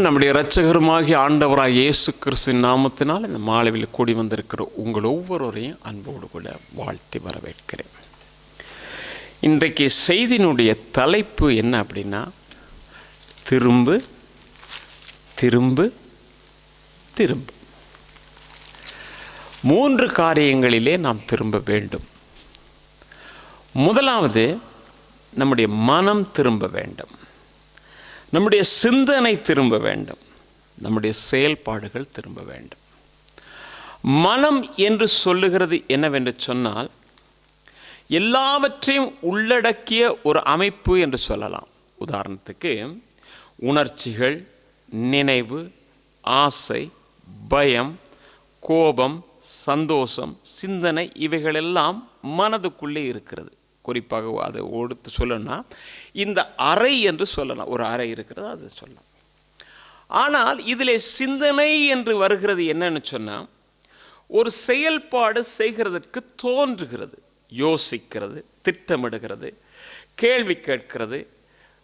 நம்முடைய இரட்சகருமாகிய ஆண்டவராக இயேசு கிறிஸ்துவின் நாமத்தினால் இந்த மாலையில் கூடி வந்திருக்கிற உங்கள் ஒவ்வொருவரையும் அன்போடு கூட வாழ்த்தி வரவேற்கிறேன். இன்றைக்கு செய்தியினுடைய தலைப்பு என்ன அப்படின்னா, திரும்பு திரும்பு திரும்பு. 3 காரியங்களிலே நாம் திரும்ப வேண்டும். முதலாவது, நம்முடைய மனம் திரும்ப வேண்டும், நம்முடைய சிந்தனை திரும்ப வேண்டும், நம்முடைய செயல்பாடுகள் திரும்ப வேண்டும். மனம் என்று சொல்லுகிறது என்னவென்று சொன்னால், எல்லாவற்றையும் உள்ளடக்கிய ஒரு அமைப்பு என்று சொல்லலாம். உதாரணத்துக்கு, உணர்ச்சிகள், நினைவு, ஆசை, பயம், கோபம், சந்தோஷம், சிந்தனை, இவைகளெல்லாம் மனதுக்குள்ளே இருக்கிறது. குறிப்பாக அதை எடுத்து சொல்லணும்னா, இந்த அறை என்று சொல்லலாம். ஒரு அறை இருக்கிறது, அது சொல்லலாம். ஆனால் இதில் சிந்தனை என்று வருகிறது என்னன்னு சொன்னால், ஒரு செயல்பாடு செய்கிறதற்கு தோன்றுகிறது, யோசிக்கிறது, திட்டமிடுகிறது, கேள்வி கேட்கிறது,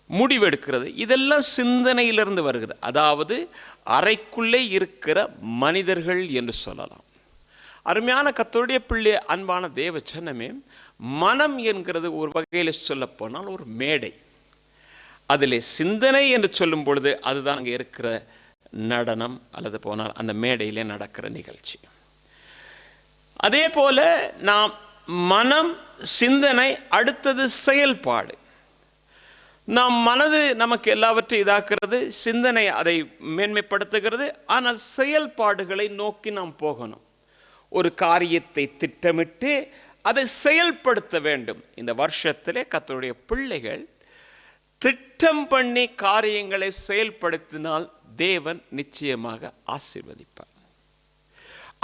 முடிவெடுக்கிறது. இதெல்லாம் சிந்தனையிலிருந்து வருகிறது. அதாவது அறைக்குள்ளே இருக்கிற மனிதர்கள் என்று சொல்லலாம். அருமையான கர்த்தருடைய பிள்ளை, அன்பான தேவ ஜனமே, மனம் என்கிறது ஒரு வகையில் சொல்லப்போனால் ஒரு மேடை. அதில் சிந்தனை என்று சொல்லும் பொழுது அதுதான் அங்கே இருக்கிற நடனம், அல்லது போனால் அந்த மேடையிலே நடக்கிற நிகழ்ச்சி. அதே போல நாம் மனம், சிந்தனை, அடுத்தது செயல்பாடு. நாம் மனது நமக்கு எல்லாவற்றையும் இதாக்குறது, சிந்தனை அதை மேன்மைப்படுத்துகிறது. ஆனால் செயல்பாடுகளை நோக்கி நாம் போகணும். ஒரு காரியத்தை திட்டமிட்டு அதை செயல்படுத்த வேண்டும். இந்த வருஷத்திலே கர்த்தருடைய பிள்ளைகள் திட்டம் பண்ணி காரியங்களை செயல்படுத்தினால் தேவன் நிச்சயமாக ஆசீர்வதிப்பார்.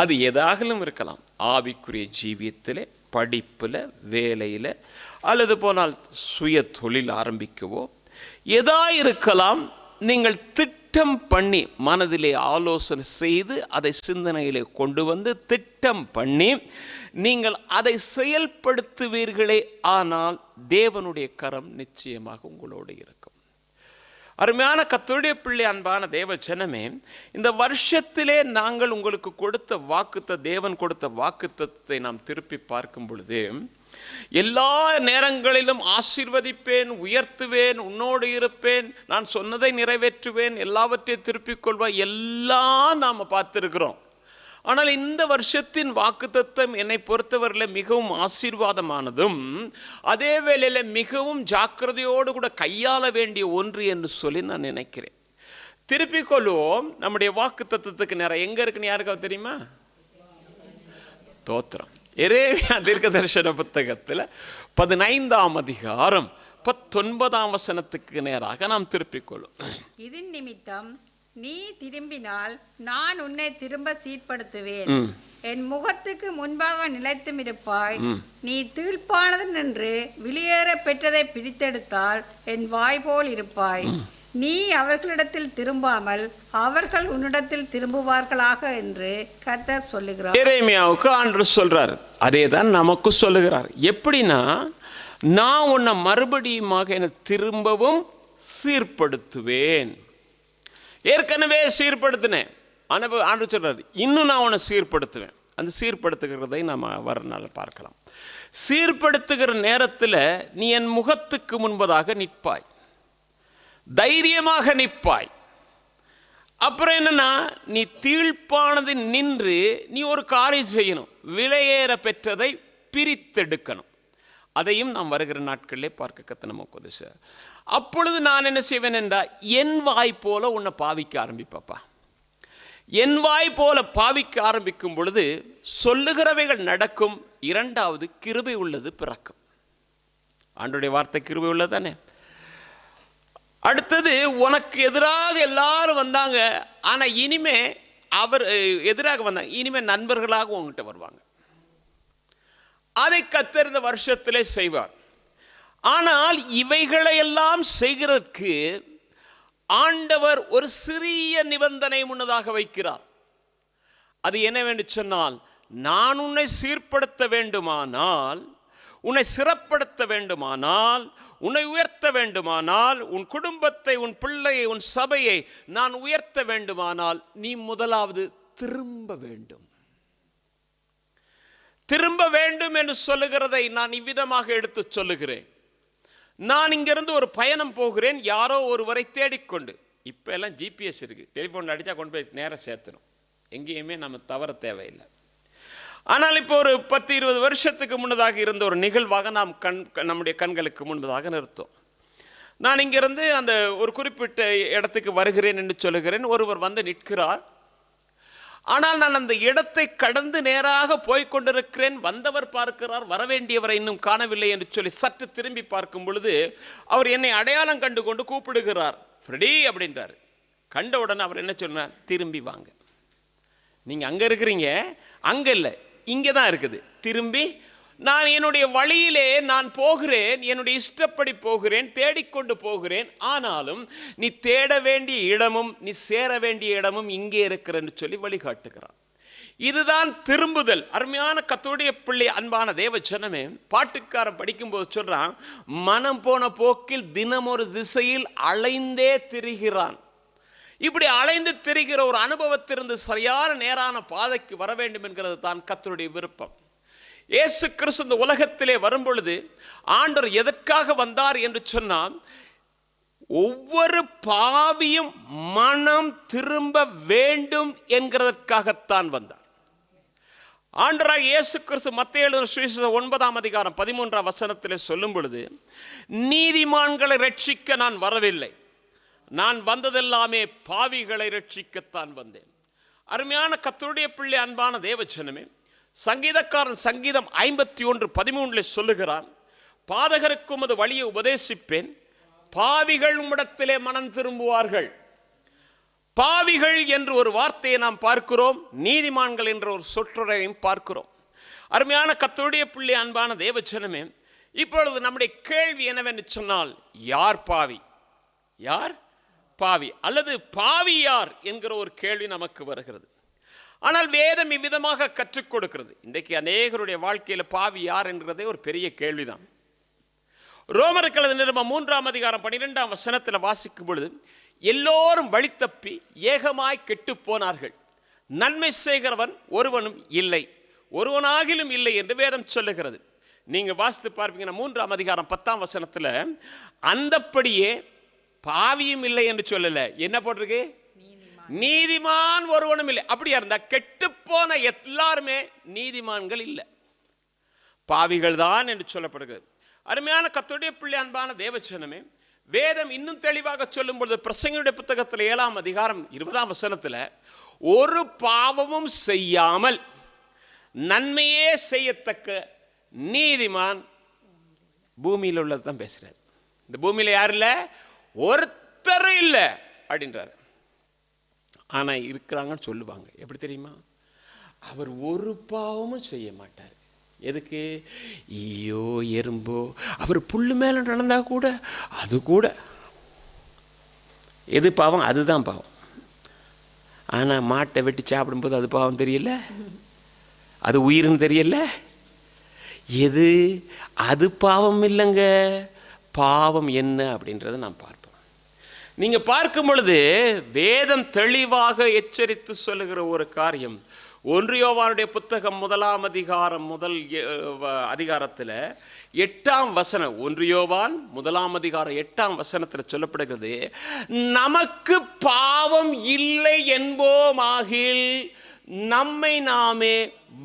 அது எதாகலும் இருக்கலாம். ஆவிக்குரிய ஜீவியத்திலே, படிப்பில், வேலையில், அல்லது போனால் சுய தொழில் ஆரம்பிக்கவோ எதா இருக்கலாம். நீங்கள் திட்டம் பண்ணி மனதிலே ஆலோசனை செய்து அதை சிந்தனையிலே கொண்டு வந்து திட்டம் பண்ணி நீங்கள் அதை செயல்படுத்துவீர்களே, ஆனால் தேவனுடைய கரம் நிச்சயமாக உங்களோடு இருக்கும். அருமையான கர்த்தருடைய பிள்ளை, அன்பான தேவ ஜனமே, இந்த வருஷத்திலே நாங்கள் உங்களுக்கு கொடுத்த வாக்குத்த, தேவன் கொடுத்த வாக்குத்தத்தை நாம் திருப்பி பார்க்கும் பொழுது, எல்லா நேரங்களிலும் ஆசீர்வதிப்பேன், உயர்த்துவேன், உன்னோடு இருப்பேன், நான் சொன்னதை நிறைவேற்றுவேன், எல்லாவற்றையும் திருப்பிக் கொள்வேன், எல்லாம் நாம் பார்த்திருக்கிறோம். ஆனால் இந்த வருஷத்தின் வாக்குத்தத்தம் என்னை பொறுத்தவரையில் மிகவும் ஆசீர்வாதமானதும், அதே வேளையில் மிகவும் ஜாக்கிரதையோடு கூட கையாள வேண்டிய ஒன்று என்று சொல்லி நான் நினைக்கிறேன். திருப்பிக் கொள்வோம். நம்முடைய வாக்குத்தத்தத்துக்கு நேரம் எங்கே இருக்குன்னு யாருக்காவது தெரியுமா? தோத்திரம். எரேமியா தீர்க்கதரிசன புத்தகத்தில் 15ஆம் அதிகாரம் 19ஆம் வசனத்துக்கு நேராக நாம் திருப்பிக் கொள்ளும். இதன் நிமித்தம் நீ திரும்பினால் நான் உன்னை திரும்ப சீர்படுத்துவேன், என் முகத்துக்கு முன்பாக நிலைத்தும் இருப்பாய். நீ தீழ்ப்பானது நின்று வெளியேற பெற்றதை பிரித்தெடுத்தால் என் வாய் போல் இருப்பாய். நீ அவர்களிடத்தில் திரும்பாமல் அவர்கள் உன்னிடத்தில் திரும்புவார்களாக என்று கர்த்தர் சொல்லுகிறார். எரேமியாவுக்கு ஆண்டவர் சொல்றார், அதே தான் நமக்கு சொல்லுகிறார். எப்படின்னா, நான் உன்னை மறுபடியுமாக என திரும்பவும் சீர்படுத்துவேன். ஏற்கனவே சீர்படுத்தினேன், ஆண்டவர் சொல்றாரு, இன்னும் நான் உன்னை சீர்படுத்துவேன். அந்த சீர்படுத்துகிறதை நம்ம வரனால பார்க்கலாம். சீர்படுத்துகிற நேரத்தில் நீ என் முகத்துக்கு முன்பதாக நிற்பாய், தைரியமாக நிற்பாய். அப்புறம் என்னன்னா, நீ தீழ்ப்பானது நின்று நீ ஒரு காரியம் செய்யணும், விலையேற பெற்றதை பிரித்தெடுக்கணும். அதையும் நாம் வருகிற நாட்களிலே பார்க்க கத்த நமக்கு உதவி. அப்பொழுது நான் என்ன செய்வேன் என்றால், என் வாய் போல உன்னை பாவிக்க ஆரம்பிப்பப்பா. என் வாய் போல பாவிக்க ஆரம்பிக்கும் பொழுது சொல்லுகிறவைகள் நடக்கும். இரண்டாவது, கிருபை உள்ளது பிறக்கும். ஆண்டவருடைய வார்த்தை கிருபை உள்ளது தானே. அடுத்தது, உனக்கு எதிராக எல்லாரும் வந்தாங்க, ஆனால் இனிமே அவர் எதிராக வந்தாங்க, இனிமே நண்பர்களாக உங்ககிட்ட வருவாங்க. அதை கர்த்தர் இந்த வருஷத்திலே செய்வார். ஆனால் இவைகளையெல்லாம் செய்கிறதற்கு ஆண்டவர் ஒரு சிறிய நிபந்தனை முன்னதாக வைக்கிறார். அது என்னவென்று சொன்னால், நான் உன்னை சீர்படுத்த வேண்டுமானால், உன்னை சிறப்படுத்த வேண்டுமானால், உன்னை உயர்த்த வேண்டுமானால், உன் குடும்பத்தை, உன் பிள்ளையை, உன் சபையை நான் உயர்த்த வேண்டுமானால், நீ முதலாவது திரும்ப வேண்டும். திரும்ப வேண்டும் என்று சொல்லுகிறதை நான் இவ்விதமாக எடுத்து சொல்லுகிறேன். நான் இங்கிருந்து ஒரு பயணம் போகிறேன், யாரோ ஒருவரை தேடிக்கொண்டு. இப்போ எல்லாம் ஜிபிஎஸ் இருக்கு, டெலிஃபோன் அடித்தா கொண்டு போய் நேரம் சேர்த்துடும், எங்கேயுமே நம்ம தவற தேவையில்லை. ஆனால் இப்போ ஒரு 10-20 வருஷத்துக்கு முன்னதாக இருந்த ஒரு நிகழ்வாக நாம் நம்முடைய கண்களுக்கு முன்பதாக நிறுத்தோம். நான் இங்கிருந்து அந்த ஒரு குறிப்பிட்ட இடத்துக்கு வருகிறேன் என்று சொல்லுகிறேன். ஒருவர் வந்து நிற்கிறார். ஆனால் நான் அந்த இடத்தை கடந்து நேராக போய்கொண்டிருக்கிறேன். வந்தவர் பார்க்கிறார், வரவேண்டியவரை இன்னும் காணவில்லை என்று சொல்லி சற்று திரும்பி பார்க்கும் பொழுது அவர் என்னை அடையாளம் கண்டு கொண்டு கூப்பிடுகிறார். ஃப்ரெடி அப்படின்றார். கண்ட உடனே அவர் என்ன சொன்னார், திரும்பி வாங்க, நீங்கள் அங்கே இருக்கிறீங்க, அங்கே இல்லை, இங்கே தான் இருக்குது, திரும்பி. நான் என்னுடைய வழியிலே நான் போகிறேன், என்னுடைய இஷ்டப்படி போகிறேன், தேடிக்கொண்டு போகிறேன். ஆனாலும் நீ தேட வேண்டிய இடமும் நீ சேர வேண்டிய இடமும் இங்கே இருக்கிறன்னு சொல்லி வழிகாட்டுகிறான். இதுதான் திரும்புதல். அருமையான கர்த்தருடைய பிள்ளை, அன்பான தேவ ஜனமே, பாட்டுக்காரன் படிக்கும்போது சொல்றான், மனம் போன போக்கில் தினம் ஒரு திசையில் அலைந்தே திரிகிறான். இப்படி அலைந்து திரிகிற ஒரு அனுபவத்திலிருந்து சரியான நேரான பாதைக்கு வர வேண்டும் என்கிறது தான் கர்த்தருடைய விருப்பம். இயேசு கிறிஸ்து இந்த உலகத்திலே வரும்பொழுது ஆண்டவர் எதற்காக வந்தார் என்று சொன்னால், ஒவ்வொரு பாவியும் மனம் திரும்ப வேண்டும் என்கிறதற்காகத்தான் வந்தார். ஆண்டவராக இயேசு கிறிஸ்து மத்தேயு எழுதின சுவிசேஷம் 9:13 சொல்லும் பொழுது, நீதிமான்களை ரட்சிக்க நான் வரவில்லை, நான் வந்ததெல்லாமே பாவிகளை ரட்சிக்கத்தான் வந்தேன். அருமையான கர்த்தருடைய பிள்ளை, அன்பான தேவஜனமே, சங்கீதக்காரன் சங்கீதம் 51:13 சொல்லுகிறான், பாதகருக்கு உமது வழியை உபதேசிப்பேன், பாவிகள் உம்மிடத்திலே மனம் திரும்புவார்கள். பாவிகள் என்று ஒரு வார்த்தையை நாம் பார்க்கிறோம், நீதிமான்கள் என்ற ஒரு சொற்றொடரையும் பார்க்கிறோம். அருமையான கர்த்தருடைய பிள்ளை, அன்பான தேவஜனமே, இப்பொழுது நம்முடைய கேள்வி என்னவென்று சொன்னால், யார் பாவி, யார் பாவி, அல்லது பாவி யார் என்கிற ஒரு கேள்வி நமக்கு வருகிறது. ஆனால் வேதம் இவ்விதமாக கற்றுக் கொடுக்கிறது. இன்றைக்கு அநேகருடைய வாழ்க்கையில் பாவி யார் என்கிறதே ஒரு பெரிய கேள்விதான். ரோமருக்கு எழுதின நிருபம் 3:12 வாசிக்கும் பொழுது, எல்லோரும் வழி தப்பி ஏகமாய் கெட்டு போனார்கள், நன்மை செய்கிறவன் ஒருவனும் இல்லை, ஒருவனாகிலும் இல்லை என்று வேதம் சொல்லுகிறது. நீங்க வாசித்து பார்ப்பீங்கன்னா 3:10 அந்தப்படியே பாவியும் இல்லை என்று சொல்லல, என்ன போட்டிருக்கு, நீதிமான் ஒருவனும் இல்லை. அப்படியா இருந்தா கெட்டு போன எல்லாருமே நீதிமான்கள் இல்லை, பாவிகள் தான் என்று சொல்லப்படுகிறது. அருமையான கர்த்தருடைய பிள்ளை, அன்பான தேவஜனமே, வேதம் இன்னும் தெளிவாக சொல்லும் பொழுது பிரசங்கியுடைய புத்தகத்தில் 7:20 ஒரு பாவமும் செய்யாமல் நன்மையே செய்யத்தக்க நீதிமான் பூமியில் உள்ளதான் பேசுறார். இந்த பூமியில யார் இல்லை, ஒருத்தரும் இல்லை அப்படின்றார். ஆனா இருக்கிறாங்கன்னு சொல்லுவாங்க. எப்படி தெரியுமா, அவர் ஒரு பாவமும் செய்ய மாட்டார். எதுக்கு, ஈயோ எறும்போ, அவர் புல்லு மேல நடந்தா கூட அது கூட எது பாவம், அதுதான் பாவம். ஆனா மாட்டை வெட்டி சாப்பிடும்போது அது பாவம் தெரியல, அது உயிர்னு தெரியல, எது அது பாவம் இல்லைங்க. பாவம் என்ன அப்படின்றத நாம் பார்ப்போம். நீங்க பார்க்கும் பொழுது வேதம் தெளிவாக எச்சரித்து சொல்லுகிற ஒரு காரியம், 1 யோவானுடைய புத்தகம் 1 8ஆம் வசனம், 1 யோவான் 1 சொல்லப்படுகிறது, நமக்கு பாவம் இல்லை என்போமாகில் நம்மை நாமே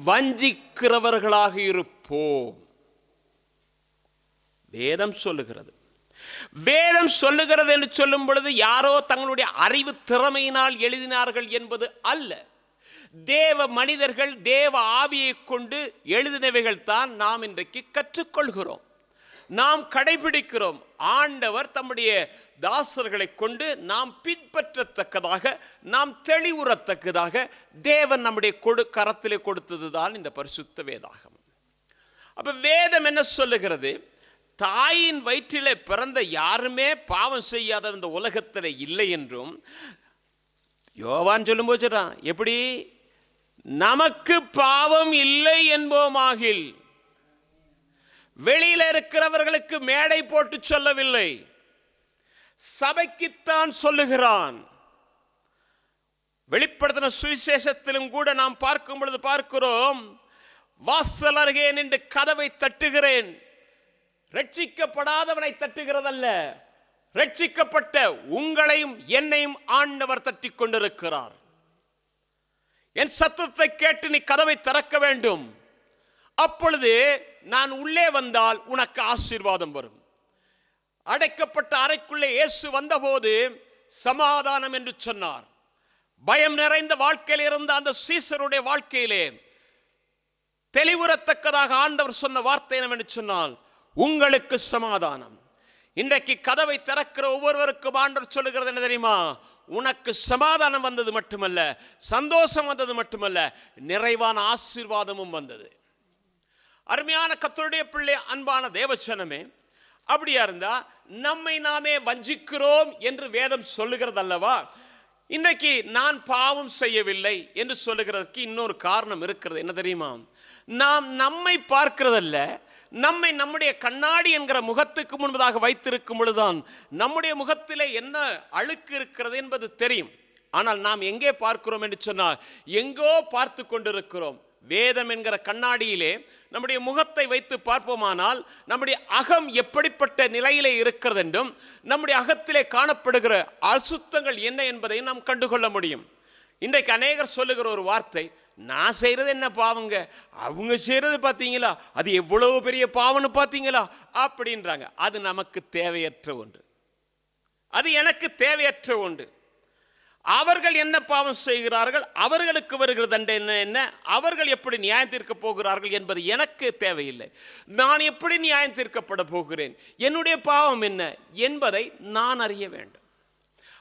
வஞ்சிக்கிறவர்களாக இருப்போம். வேதம் சொல்லுகிறது. வேதம் சொல்லுகிறது என்று சொல்லும் பொழுது யாரோ தங்களுடைய அறிவு திறமையினால் எழுதினார்கள் என்பது அல்ல. தேவ மனிதர்கள் தேவ ஆவியை கொண்டு எழுதினவைகள் தான் நாம் இன்றைக்கு கற்றுக்கொள்கிறோம், நாம் கடைபிடிக்கிறோம். ஆண்டவர் தம்முடைய தாசர்களை கொண்டு நாம் பின்பற்றத்தக்கதாக, நாம் தெளிவுறத்தக்கதாக தேவன் நம்முடைய கரத்திலே கொடுத்ததுதான் இந்த பரிசுத்த வேதாகம். அப்ப வேதம் என்ன சொல்லுகிறது, தாயின் வயிற்றிலே பிறந்த யாருமே பாவம் செய்யாத இந்த உலகத்தில் இல்லை என்றும் யோவான் சொல்லும் போது சொல்றான், எப்படி, நமக்கு பாவம் இல்லை என்போமாகில் வெளியில இருக்கிறவர்களுக்கு மேடை போட்டு சொல்லவில்லை, சபைக்குத்தான் சொல்லுகிறான். வெளிப்படுத்தின சுவிசேஷத்திலும் கூட நாம் பார்க்கும் பொழுது பார்க்கிறோம், வாசல் அருகே நின்று கதவை தட்டுகிறேன். ரட்சிக்கப்படாதவனை தட்டுகிறதல்ல, ரட்சிக்கப்பட்ட உங்களையும் என்னையும் ஆண்டவர் தட்டி கொண்டிருக்கிறார். என் சத்தத்தை கேட்டு நீ கதவை திறக்க வேண்டும். அப்பொழுது நான் உள்ளே வந்தால் உனக்கு ஆசீர்வாதம் வரும். அடைக்கப்பட்ட அறைக்குள்ளே இயேசு வந்தபோது சமாதானம் என்று சொன்னார். பயம் நிறைந்த வாழ்க்கையில் இருந்த அந்த சீசருடைய வாழ்க்கையிலே தெளிவுறத்தக்கதாக ஆண்டவர் சொன்ன வார்த்தை என்னவென்று சொன்னால், உங்களுக்கு சமாதானம். இன்றைக்கு கதவை திறக்கிற ஒவ்வொருவருக்கும் ஆண்டவர் சொல்லுகிறது என்ன தெரியுமா? உனக்கு சமாதானம் வந்தது மட்டுமல்ல, சந்தோஷம் வந்தது மட்டுமல்ல, நிறைவான ஆசீர்வாதமும் வந்தது. அருமையான கர்த்தருடைய பிள்ளை, அன்பான தேவச்சனமே, அப்படியா இருந்தா நம்மை நாமே வஞ்சிக்கிறோம் என்று வேதம் சொல்லுகிறது அல்லவா? இன்றைக்கு நான் பாவம் செய்யவில்லை என்று சொல்லுகிறதுக்கு இன்னொரு காரணம் இருக்கிறது. என்ன தெரியுமா? நாம் நம்மை பார்க்கிறதல்ல, நம்மை நம்முடைய கண்ணாடி என்கிற முகத்துக்கு முன்பதாக வைத்திருக்கும் பொழுதுதான் நம்முடைய முகத்திலே என்ன அழுக்கு இருக்கிறது என்பது தெரியும். ஆனால் நாம் எங்கே பார்க்கிறோம் என்று சொன்னால், எங்கோ பார்த்து கொண்டிருக்கிறோம். வேதம் என்கிற கண்ணாடியிலே நம்முடைய முகத்தை வைத்து பார்ப்போமானால் நம்முடைய அகம் எப்படிப்பட்ட நிலையிலே இருக்கிறது என்றும், நம்முடைய அகத்திலே காணப்படுகிற அசுத்தங்கள் என்ன என்பதை நாம் கண்டுகொள்ள முடியும். இன்றைக்கு அநேகர் சொல்லுகிற ஒரு வார்த்தை, நான் செய்கிறது என்ன பாவங்க, அவங்க செய்கிறது பார்த்தீங்களா, அது எவ்வளவு பெரிய பாவம்னு பார்த்தீங்களா அப்படின்றாங்க. அது நமக்கு தேவையற்ற ஒன்று, அது எனக்கு தேவையற்ற ஒன்று. அவர்கள் என்ன பாவம் செய்கிறார்கள், அவர்களுக்கு வருகிற தண்டனை என்ன, அவர்கள் எப்படி நியாயம் தீர்க்க போகிறார்கள் என்பது எனக்கு தேவையில்லை. நான் எப்படி நியாயம் தீர்க்கப்பட போகிறேன், என்னுடைய பாவம் என்ன என்பதை நான் அறிய வேண்டும்.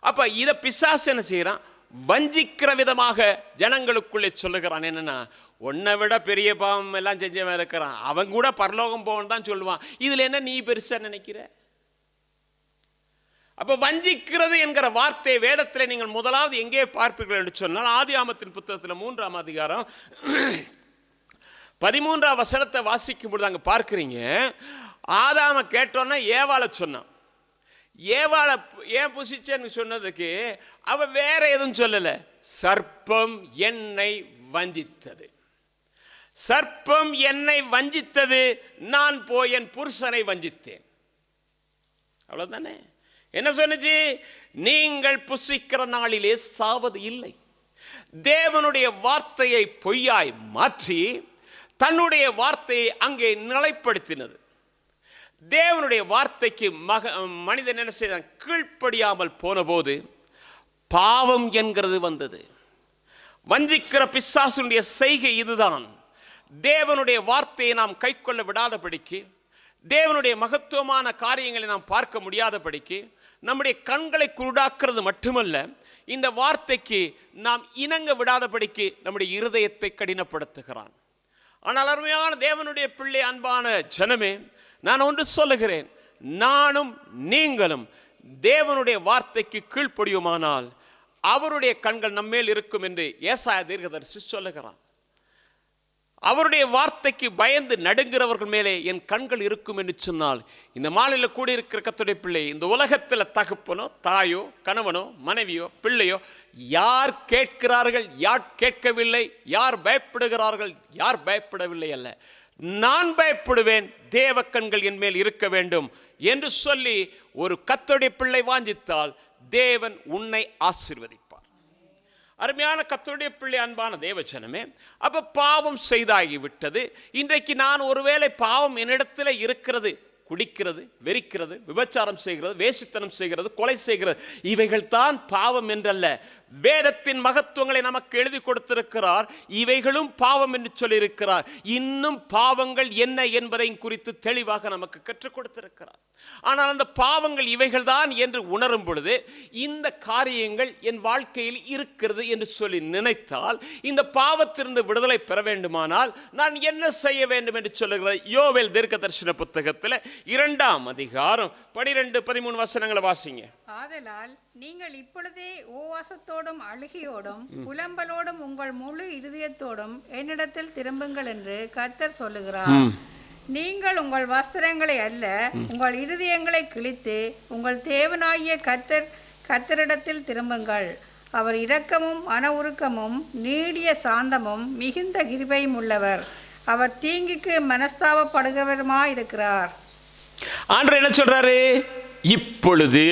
அப்ப இதை பிசாசு என்ன செய்யறான்? வஞ்சிக்கிற விதமாக ஜனங்களுக்குள்ளே சொல்லுகிறான். என்னன்னா, உன்னை விட பெரிய பாவம் எல்லாம் செஞ்சவன் இருக்கிறான், அவன் கூட பரலோகம் போகணும் தான் சொல்லுவான். இதுல என்ன நீ பெருசா நினைக்கிற? அப்ப வஞ்சிக்கிறது என்கிற வார்த்தை வேதத்தில் நீங்கள் முதலாவது எங்கே பார்ப்பீர்கள் என்று சொன்னால், ஆதியாகமத்தின் புத்தகத்தில் 3ஆம் அதிகாரம் 13ஆம் வசனத்தை வாசிக்கும் பொழுது அங்க பார்க்கிறீங்க, ஆதாம கேட்டோன்னா ஏவாளை சொன்னான். ஏவாளை ஏன் புசிச்சேன்னு சொன்னதுக்கு அவ வேற எதுவும் சொல்லல, சர்ப்பம் என்னை வஞ்சித்தது, சர்ப்பம் என்னை வஞ்சித்தது, நான் போய் என் புருஷனை வஞ்சித்தேன். அவ்வளவுதானே. என்ன சொன்னுச்சு? நீங்கள் புசிக்கிற நாளிலே சாவது இல்லை. தேவனுடைய வார்த்தையை பொய்யாய் மாற்றி தன்னுடைய வார்த்தையை அங்கே நிலைப்படுத்தினது. தேவனுடைய வார்த்தைக்கு மனிதன் என்ன செய்தான்? கீழ்ப்படியாமல் போன போது பாவம் என்கிறது வந்தது. வஞ்சிக்கிற பிசாசுடைய செய்கை இதுதான். தேவனுடைய வார்த்தையை நாம் கைக்கொள்ள விடாதபடிக்கு, தேவனுடைய மகத்துவமான காரியங்களை நாம் பார்க்க முடியாதபடிக்கு நம்முடைய கண்களை குருடாக்குறது மட்டுமல்ல, இந்த வார்த்தைக்கு நாம் இணங்க விடாதபடிக்கு நம்முடைய இருதயத்தை கடினப்படுத்துகிறான். ஆனால் அருமையான தேவனுடைய பிள்ளை, அன்பான ஜனமே, நான் ஒன்று சொல்லுகிறேன், நானும் நீங்களும் தேவனுடைய வார்த்தைக்கு கீழ்ப்படியுமானால் அவருடைய கண்கள் நம்மேல் இருக்கும் என்று ஏசாயா தீர்க்கதரிசி சொல்லுகிறான். அவருடைய வார்த்தைக்கு பயந்து நடுங்கிறவர்கள் மேலே என் கண்கள் இருக்கும் என்று சொன்னால், இந்த மாலையில் கூடியிருக்கிற கர்த்தருடைய பிள்ளை, இந்த உலகத்தில் தகப்பனோ தாயோ கணவனோ மனைவியோ பிள்ளையோ யார் கேட்கிறார்கள், யார் கேட்கவில்லை, யார் பயப்படுகிறார்கள், யார் பயப்படவில்லை அல்ல, நான் பயப்படுவேன், தேவ கண்கள் என் மேல் இருக்க வேண்டும் என்று சொல்லி ஒரு கர்த்தருடைய பிள்ளை வாஞ்சித்தால் தேவன் உன்னை ஆசீர்வதிப்பார். அருமையான கர்த்தருடைய பிள்ளை, அன்பான தேவஜனமே, அப்ப பாவம் செய்தாகிவிட்டது. இன்றைக்கு நான் ஒருவேளை பாவம் என்னிடத்தில் இருக்கிறது, குடிக்கிறது, வெறிக்கிறது, விபச்சாரம் செய்கிறது, வேசித்தனம் செய்கிறது, கொலை செய்கிறது, இவைகள் தான் பாவம் என்றல்ல. வேதத்தின் மகத்துவங்களை நமக்கு எழுதி கொடுத்திருக்கிறார். இவைகளும் பாவம் என்று சொல்லியிருக்கிறார். இன்னும் பாவங்கள் என்ன என்பதை குறித்து தெளிவாக நமக்கு கற்றுக் கொடுத்திருக்கிறார். ஆனால் அந்த பாவங்கள் இவைகள் தான் என்று உணரும் பொழுது, இந்த காரியங்கள் என் வாழ்க்கையில் இருக்கிறது என்று சொல்லி நினைத்தால், இந்த பாவத்திலிருந்து விடுதலை பெற வேண்டுமானால் நான் என்ன செய்ய வேண்டும் என்று சொல்லுகிற யோவேல் தீர்க்கதரிசன புத்தகத்தில் 2ஆம் அதிகாரம் 12-13 வசனங்களை வாசிங்க. ஆதலால் நீங்கள் இப்பொழுதே உபவாசத்தோடும் அழுகையோடும் புலம்பலோடும் உங்கள் முழு இருதயத்தோடும் என்னிடத்தில் திரும்புங்கள் என்று கர்த்தர் சொல்லுகிறார். நீங்கள் உங்கள் வஸ்திரங்களை அல்ல உங்கள் இருதயங்களை கிழித்து உங்கள் தேவனாகிய கர்த்தரிடத்தில் திரும்புங்கள். அவர் இரக்கமும் மன உருக்கமும் நீடிய சாந்தமும் மிகுந்த கிருபையும் உள்ளவர். அவர் தீங்குக்கு மனஸ்தாபப்படுகிறவருமாயிருக்கிறார். ஆண்டவர் என்ன சொல்றாரு? இப்பொழுது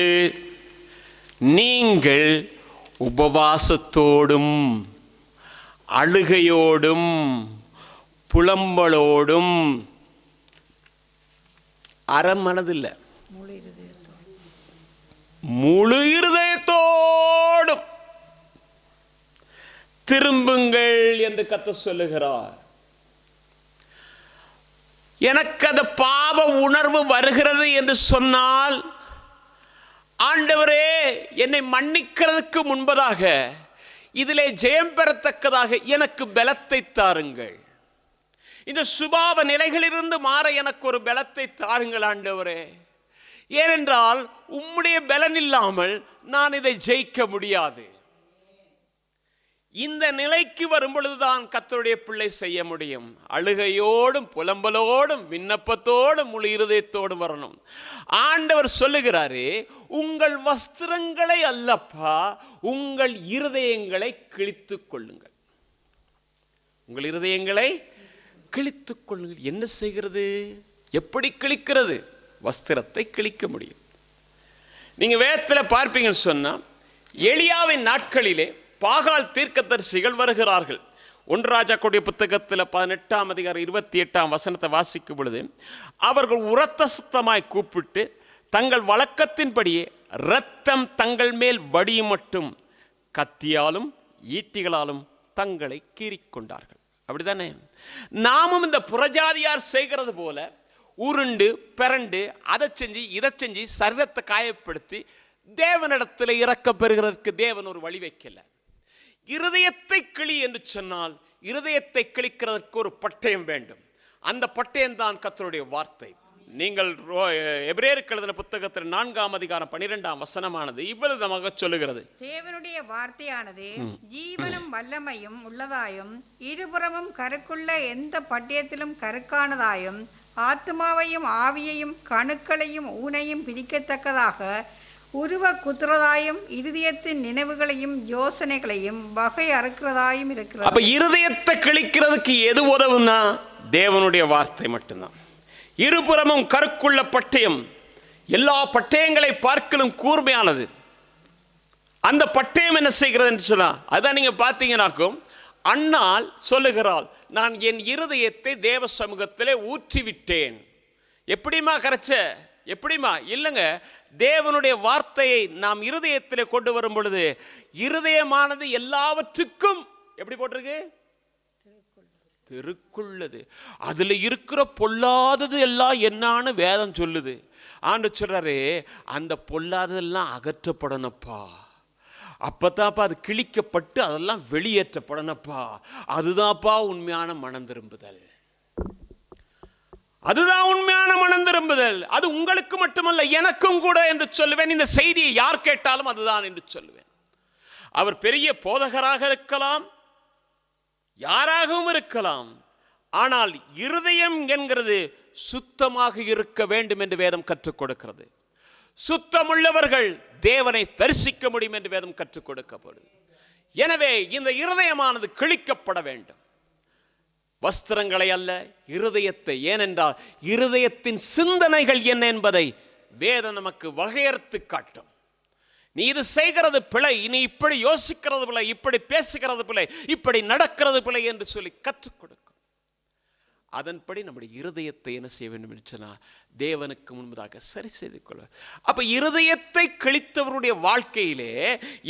நீங்கள் உபவாசத்தோடும் அழுகையோடும் புலம்பலோடும் அறமனதில்லை முழு இருதயத்தோடும் திரும்புங்கள் என்று கர்த்தர் சொல்லுகிறார். எனக்கு அந்த பாவ உணர்வு வருகிறது என்று சொன்னால், ஆண்டவரே என்னை மன்னிக்கிறதுக்கு முன்பதாக இதிலே ஜெயம் பெறத்தக்கதாக எனக்கு பலத்தை தாருங்கள். இந்த சுபாவ நிலைகளிலிருந்து மாற எனக்கு ஒரு பலத்தை தாருங்கள் ஆண்டவரே. ஏனென்றால் உம்முடைய பலன் இல்லாமல் நான் இதை ஜெயிக்க முடியாது. இந்த நிலைக்கு வரும் பொழுதுதான் கர்த்தருடைய பிள்ளை செய்ய முடியும். அழுகையோடும் புலம்பலோடும் விண்ணப்பத்தோடும் முழு இருதயத்தோடும் வரணும். ஆண்டவர் சொல்லுகிறாரே, உங்கள் வஸ்திரங்களை அல்லப்பா உங்கள் இருதயங்களை கிழித்துக் கொள்ளுங்கள். உங்கள் இருதயங்களை கிழித்துக் கொள்ளுங்கள். என்ன செய்கிறது? எப்படி கிழிக்கிறது? வஸ்திரத்தை கிழிக்க முடியும். நீங்க வேதத்தில் பார்ப்பீங்கன்னு சொன்னா, எலியாவின் நாட்களிலே பாகால் தீர்க்கதரிசிகள் வருகிறார்கள். 1 ராஜாக்களுடைய புத்தகத்தில் 18ஆம் அதிகாரம் 28ஆம் வசனத்தை வாசிக்கும் பொழுது, அவர்கள் உரத்த சத்தமாய் கூப்பிட்டு தங்கள் வழக்கத்தின்படியே இரத்தம் தங்கள் மேல் வடியும் மட்டும் கத்தியாலும் ஈட்டிகளாலும் தங்களை கீறிக்கொண்டார்கள். அப்படித்தானே? நாமும் இந்த புறஜாதியார் செய்கிறது போல உருண்டு பிறண்டு அதை செஞ்சு இதை செஞ்சு சரீரத்தை காயப்படுத்தி தேவனிடத்தில் இரக்கம் பெறுகிறதற்கு தேவன் ஒரு வழி வைக்கல. இருதயத்தை கிளி என்று சொன்னால் இருதயத்தை கிழிக்கிறதற்கு ஒரு பட்டயம் வேண்டும். அந்த பட்டயம் தான் கர்த்தருடைய வார்த்தை. நீங்கள் எபிரேயருக்கு எழுதின புத்தகத்தில் 4ஆம் அதிகாரம் 12ஆம் வசனமானது இவ்வளவு சொல்லுகிறது, தேவனுடைய வார்த்தையானது ஜீவனும் வல்லமையும் உள்ளதாயும் இருபுறமும் கருக்குள்ள எந்த பட்டயத்திலும் கருக்கானதாயும் ஆத்மாவையும் ஆவியையும் கணுக்களையும் ஊனையும் பிரிக்கத்தக்கதாக உருவ குத்துறதாயும் இருதயத்தின் நினைவுகளையும் யோசனைகளையும் வகை அறுக்கிறதாயும் இருக்கிறது. அப்ப இருதயத்தை கிழிக்கிறதுக்கு எது உதவுனா தேவனுடைய வார்த்தை மட்டும்தான். இருபுறமும் கருக்குள்ள பட்டயம் எல்லா பட்டயங்களை பார்க்கலும் கூர்மையானது. அந்த பட்டயம் என்ன செய்கிறது என்று சொன்னா, அதான் நீங்க பார்த்தீங்கன்னாக்கும் அன்னாள் சொல்லுகிறாள், நான் என் இருதயத்தை தேவ சமூகத்திலே ஊற்றிவிட்டேன். எப்படிமா கரைச்ச? எப்படிமா? இல்லைங்க, தேவனுடைய வார்த்தையை நாம் இருதயத்திலே கொண்டு வரும் பொழுது இருதயமானது எல்லாவற்றுக்கும் எப்படி போட்டிருக்கு? தெருக்குள்ளது. அதுல இருக்கிற பொல்லாதது எல்லாம் என்னான்னு வேதம் சொல்லுது. ஆண்டவர் சொல்றாரு, அந்த பொல்லாததெல்லாம் அகற்றப்படணும்ப்பா. அப்பதான்ப்பா அது கிழிக்கப்பட்டு அதெல்லாம் வெளியேற்றப்படணும்ப்பா. அதுதான்ப்பா உண்மையான மனம் திரும்புதல். அதுதான் உண்மையான மனம் திரும்புதல். அது உங்களுக்கு மட்டுமல்ல எனக்கும் கூட என்று சொல்லுவேன். இந்த செய்தியை யார் கேட்டாலும் அதுதான் என்று சொல்லுவேன். அவர் பெரிய போதகராக இருக்கலாம், யாராகவும் இருக்கலாம், ஆனால் இருதயம் என்கிறது சுத்தமாக இருக்க வேண்டும் என்று வேதம் கற்றுக் கொடுக்கிறது. சுத்தமுள்ளவர்கள் தேவனை தரிசிக்க முடியும் என்று வேதம் கற்றுக் கொடுக்கப்படுது. எனவே இந்த இருதயமானது கிழிக்கப்பட வேண்டும். வஸ்திரங்களை அல்ல, இருதயத்தை. ஏனென்றால் இருதயத்தின் சிந்தனைகள் என்ன என்பதை வேதம் நமக்கு வகையறுத்து காட்டும். நீ இது செய்கிறது பிழை, நீ இப்படி யோசிக்கிறது பிழை, இப்படி பேசுகிறது பிழை, இப்படி நடக்கிறது பிழை என்று சொல்லி கற்றுக் கொடுக்கும். அதன்படி நம்முடைய இருதயத்தை என்ன செய்ய வேண்டும் என்று சொன்னால் தேவனுக்கு முன்பதாக சரி செய்து கொள்வார். அப்ப இருதயத்தை கிழித்தவருடைய வாழ்க்கையிலே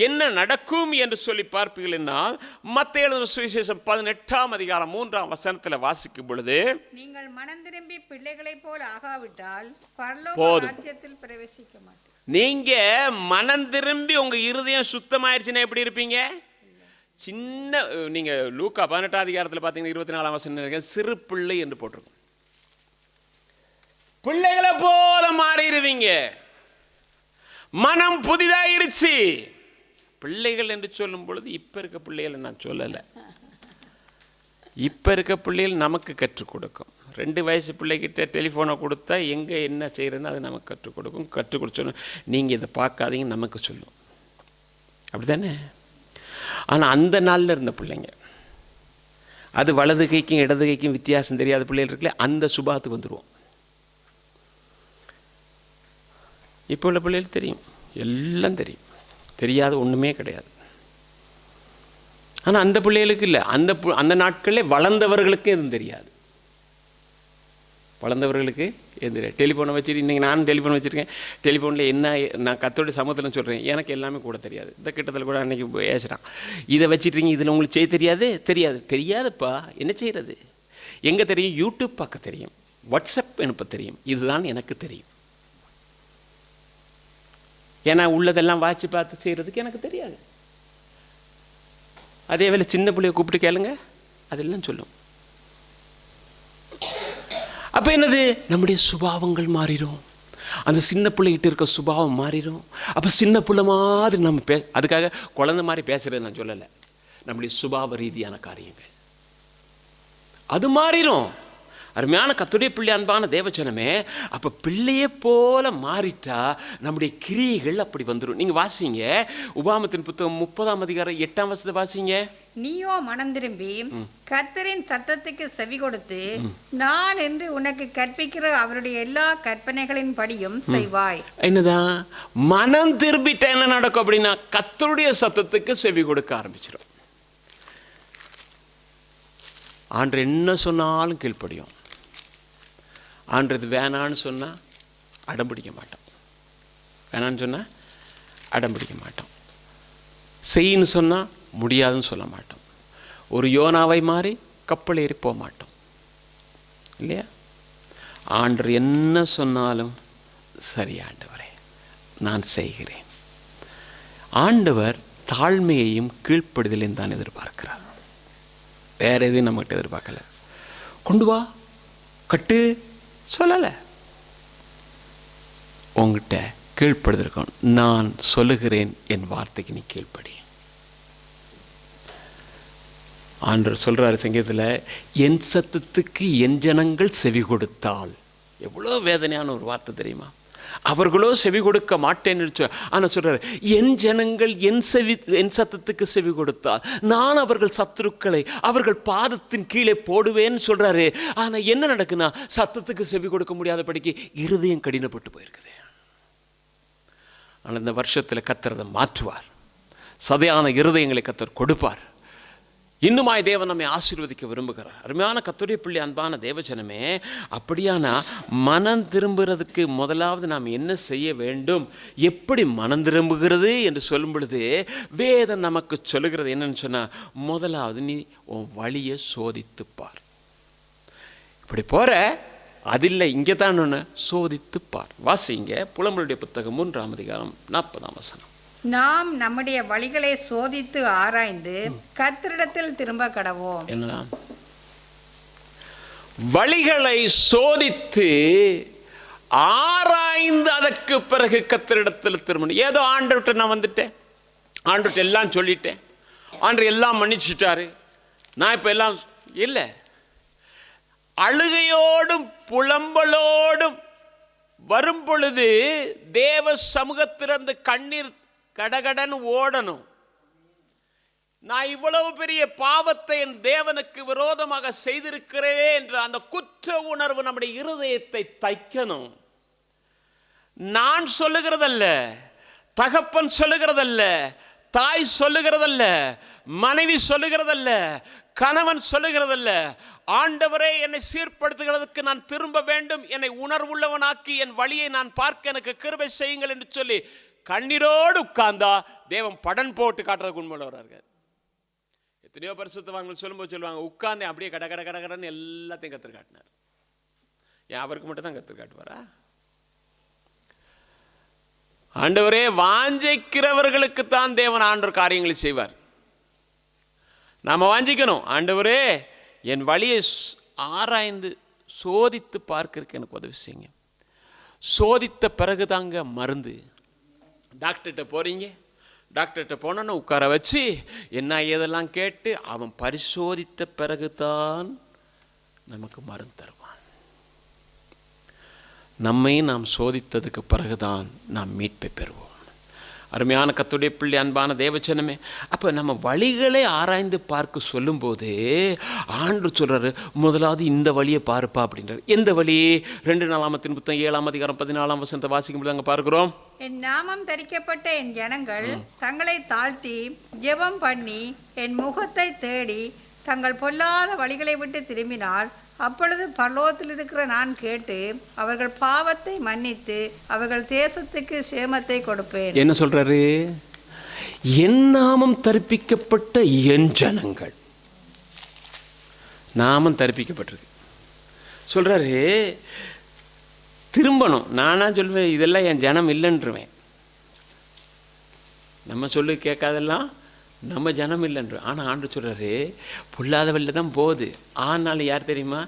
என்ன நடக்கும் என்று சொல்லி பார்ப்பீர்கள் என்றால், மத்தேயு எழுதின சுவிசேஷம் 18ஆம் அதிகாரம் 3ஆம் வசனத்தில் வாசிக்கும் பொழுது, நீங்கள் மனம் திரும்பி பிள்ளைகளைப் போல ஆகாவிட்டால் பரலோக ராஜ்யத்தில் பிரவேசிக்க மாட்டீர்கள். நீங்க மனம் திரும்பி உங்க இருதயம் சுத்தமாயிருச்சுன்னா எப்படி இருப்பீங்க? சின்ன நீங்க லூக்கா 18ஆம் அதிகாரத்தில் பார்த்தீங்கன்னா 24ஆம் வசனம் சிறு பிள்ளை என்று போட்டிருக்கும். பிள்ளைகளை போல மாறிடுவீங்க. மனம் புதிதாயிருச்சு. பிள்ளைகள் என்று சொல்லும் பொழுது இப்ப இருக்க பிள்ளைகள் நான் சொல்லல, இப்ப இருக்க பிள்ளைகள் நமக்கு கற்றுக் கொடுக்கும். 2 வயசு பிள்ளைகிட்ட டெலிஃபோனை கொடுத்தா எங்கே என்ன செய்கிறதுன்னு அது நமக்கு கற்றுக் கொடுக்கும். கற்றுக் கொடுத்தோன்னு நீங்கள் இதை பார்க்காதீங்க நமக்கு சொல்லும். அப்படி தானே? ஆனால் அந்த நாளில் இருந்த பிள்ளைங்க, அது வலது கைக்கும் இடது கைக்கும் வித்தியாசம் தெரியாத பிள்ளைகள் இருக்குல்ல, அந்த சுபாவத்துக்கு வந்துடுவோம். இப்போ உள்ள பிள்ளைகள் தெரியும், எல்லாம் தெரியும், தெரியாத ஒன்றுமே கிடையாது. ஆனால் அந்த பிள்ளைகளுக்கு இல்லை. அந்த நாட்களில் வளர்ந்தவர்களுக்கு எதுவும் தெரியாது. வளர்ந்தவர்களுக்கு எது டெலிஃபோனை வச்சுட்டு, இன்றைக்கி நானும் டெலிஃபோன் வச்சுருக்கேன். டெலிஃபோனில் என்ன நான் கத்தோடைய சமூகத்தில் சொல்கிறேன், எனக்கு எல்லாமே கூட தெரியாது. இந்த கிட்டத்தில் கூட அன்றைக்கி பேசுகிறான், இதை வச்சுட்ருங்க, இதில் உங்களுக்கு செய்ய தெரியாது. தெரியாதுப்பா, என்ன செய்கிறது? எங்கே தெரியும்? யூடியூப் பார்க்க தெரியும், வாட்ஸ்அப் அனுப்ப தெரியும், இதுதான் எனக்கு தெரியும். ஏன்னா உள்ளதெல்லாம் வாட்சி பார்த்து செய்கிறதுக்கு எனக்கு தெரியாது. அதே வேளை சின்ன பிள்ளைய கூப்பிட்டு கேளுங்க, அதெல்லாம் சொல்லும். அப்போ என்னது? நம்முடைய சுபாவங்கள் மாறிடும். அந்த சின்ன பிள்ளைகிட்ட இருக்க சுபாவம் மாறிடும். அப்போ சின்ன பிள்ளை மாதிரி நம்ம அதுக்காக குழந்தை மாதிரி பேசுகிறது நான் சொல்லலை. நம்முடைய சுபாவ ரீதியான காரியங்கள் அது மாறிடும். அருமையான கர்த்தருடைய பிள்ளை, அன்பான தேவஜனமே, அப்போ பிள்ளையே போல மாறிட்டா நம்முடைய கிரியைகள் அப்படி வந்துடும். நீங்கள் வாசிங்க உபாகமத்தின் புத்தகம் 30ஆம் அதிகாரம் 8ஆம் வசனத்தை வாசிங்க. நீயோ மனம் திரும்பி கர்த்தரின் சத்தத்துக்கு செவி கொடுத்து நான் என்று உனக்கு கற்பிக்கிற அவருடைய எல்லா கற்பனைகளின் படியும் செய்வாய். என்னதான் மனம் திரும்பிட்டா என்ன நடக்கும் அப்படின்னா, கர்த்தருடைய சத்தத்துக்கு செவி கொடுக்க ஆரம்பிச்சிடும். ஆண்டவர் என்ன சொன்னாலும் கீழ்ப்படியும். ஆண்டது வேணான்னு சொன்னால் அடம் பிடிக்க மாட்டோம். வேணான்னு சொன்னால் அடம் பிடிக்க மாட்டோம். செய்யின்னு சொன்னால் முடியாதுன்னு சொல்ல மாட்டோம். ஒரு யோனாவை மாறி கப்பல் ஏறி போக மாட்டோம் இல்லையா? ஆண்டவர் என்ன சொன்னாலும் சரி ஆண்டவரே நான் செய்கிறேன். ஆண்டவர் தாழ்மையையும் கீழ்ப்படுதலையும் தான் எதிர்பார்க்கிறார். வேற எதையும் நம்மகிட்ட எதிர்பார்க்கல. கொண்டு வா, கட்டு சொல்லலை. உங்ககிட்ட கீழ்ப்படுதல். நான் சொல்லுகிறேன், என் வார்த்தைக்கு நீ கீழ்ப்படி. ஆண்டவர் சொல்றாரு சங்கீதத்தில், என் சத்தத்துக்கு என் ஜனங்கள் செவி கொடுத்தால். எவ்வளோ வேதனையான ஒரு வார்த்தை தெரியுமா? அவர்களோ செவி கொடுக்க மாட்டேன்னு ஆனால் சொல்றாரு, என் ஜனங்கள் என் சத்தத்துக்கு செவி கொடுத்தால் நான் அவர்கள் சத்துருக்களை அவர்கள் பாதத்தின் கீழே போடுவேன்னு சொல்றாரு. ஆனால் என்ன நடக்குன்னா, சத்தத்துக்கு செவி கொடுக்க முடியாதபடிக்கு இருதயம் கடினப்பட்டு போயிருக்குது. ஆனால் இந்த வருஷத்தில் கர்த்தர் மாற்றுவார். சதையான இருதயங்களை கர்த்தர் கொடுப்பார். இன்னுமாய் தேவன் நம்மை ஆசீர்வதிக்க விரும்புகிறார். அருமையான கர்த்தருடைய பிள்ளை, அன்பான தேவஜனமே, அப்படியானா மனம் திரும்புகிறதுக்கு முதலாவது நாம் என்ன செய்ய வேண்டும்? எப்படி மனம் திரும்புகிறது என்று சொல்லும் பொழுது வேதம் நமக்கு சொல்லுகிறது என்னன்னு சொன்னால், முதலாவது நீ உன் வழியை சோதித்துப்பார். இப்படி போகிற அதில்லை, இங்கே தான் ஒன்று சோதித்துப்பார். வாசிங்க புலம்பலுடைய புத்தகம் 3ஆம் அதிகாரம் 40ஆம் வசனம். நாம் நம்முடைய வழிகளை சோதித்து ஆராய்ந்து கர்த்தரிடத்தில் திரும்ப கடவோம். என்ன வழிகளை சோதித்து ஆராய்ந்து அதற்கு பிறகு கர்த்தரிடத்தில் திரும்ப. ஏதோ ஆண்டவர்கிட்ட நான் வந்துட்டேன், ஆண்டவர்கிட்ட எல்லாம் சொல்லிட்டேன், ஆண்டவர் எல்லாம் மன்னிச்சிட்டாரு, நான் இப்போ எல்லாம் இல்லை. அழுகையோடும் புலம்பலோடும் வரும் பொழுது தேவ சமூகத்திலிருந்து கண்ணீர் கடகடன் ஓடணும். நான் இவ்வளவு பெரிய பாவத்தை என் தேவனுக்கு விரோதமாக செய்திருக்கிறேன் என்ற அந்த குற்ற உணர்வு நம்முடைய இருதயத்தை தைக்கணும். நான் சொல்லுகிறதல்ல, தகப்பன் சொல்லுகிறதல்ல, தாய் சொல்லுகிறதல்ல, மனைவி சொல்லுகிறதல்ல, கணவன் சொல்லுகிறதல்ல. ஆண்டவரே என்னை சீர்படுத்துகிறதுக்கு நான் திரும்ப வேண்டும், என்னை உணர்வுள்ளவனாக்கி என் வழியை நான் பார்க்க எனக்கு கிருபை செய்யுங்கள் என்று சொல்லி கண்ணீரோடு உட்கார்ந்தா தேவன் படன் போட்டு காட்டுறதுக்கு உண்மையில வர்றாரு. எத்தனையோ பரிசுத்தவான்கள் சொல்லும்போது சொல்லுவாங்க, உட்கார்ந்தேன் அப்படியே கட கட கடன்னு எல்லாத்தையும் கற்று காட்டினார். ஏன் அவருக்கு மட்டும் தான் கற்று காட்டுவாரா? ஆண்டவரே வாஞ்சிக்கிறவர்களுக்கு தான் தேவன் ஆண்டவர் காரியங்களை செய்வார். நாம வாஞ்சிக்கணும், ஆண்டவரே என் வழியை ஆராய்ந்து சோதித்து பார்க்கறதுக்கு எனக்கு உதவி செய்யுங்க. சோதித்த பிறகு தாங்க மருந்து. டாக்டர்கிட்ட போறீங்க, டாக்டர்கிட்ட போனோன்னு உட்கார வச்சு என்ன ஏதெல்லாம் கேட்டு அவன் பரிசோதித்த பிறகுதான் நமக்கு மருந்து தருவான். நம்மை நாம் சோதித்ததுக்கு பிறகுதான் நாம் மீட்பை பெறுவோம். அருமையான கர்த்தருடைய பிள்ளை, அன்பான தேவச்சனமே, அப்போ நம்ம வழிகளை ஆராய்ந்து பார்க்க சொல்லும்போது ஆண்டவர் சொல்கிறாரு, முதலாவது இந்த வழியை பாருப்பா அப்படின்றார். எந்த வழி? 2 நாளாகமத்தின் புத்தகம் 7ஆம் அதிகாரம் 14ஆம் வசனத்தை வாசிக்கும்போது அங்கே பார்க்கிறோம். என் நாமம் தரிக்கப்பட்ட என் ஜனங்கள் தங்களை தாழ்த்தி ஜெபம் பண்ணி என் முகத்தை தேடி தங்கள் பொல்லாத வழிகளை விட்டு திரும்பினால் அப்பொழுது பரலோகத்தில் இருக்கிற நான் கேட்டு அவர்கள் பாவத்தை மன்னித்து அவர்கள் தேசத்துக்கு சேமத்தை கொடுப்பேன். என்ன சொல்றாரு? என் நாமம் தரிப்பிக்கப்பட்ட என் ஜனங்கள். நாமம் தரிப்பிக்கப்பட்டிருக்கு சொல்றாரு. திரும்பணும். நானா சொல்வேன் இதெல்லாம் என் ஜனம் இல்லைன்றுவேன். நம்ம சொல்லு கேட்காதெல்லாம் நம்ம ஜனம் இல்லைன்ற. ஆனால் ஆண்டவர் சொல்கிறாரு, பொல்லாத வழியில் தான் போகுது. ஆனாலும் யார் தெரியுமா?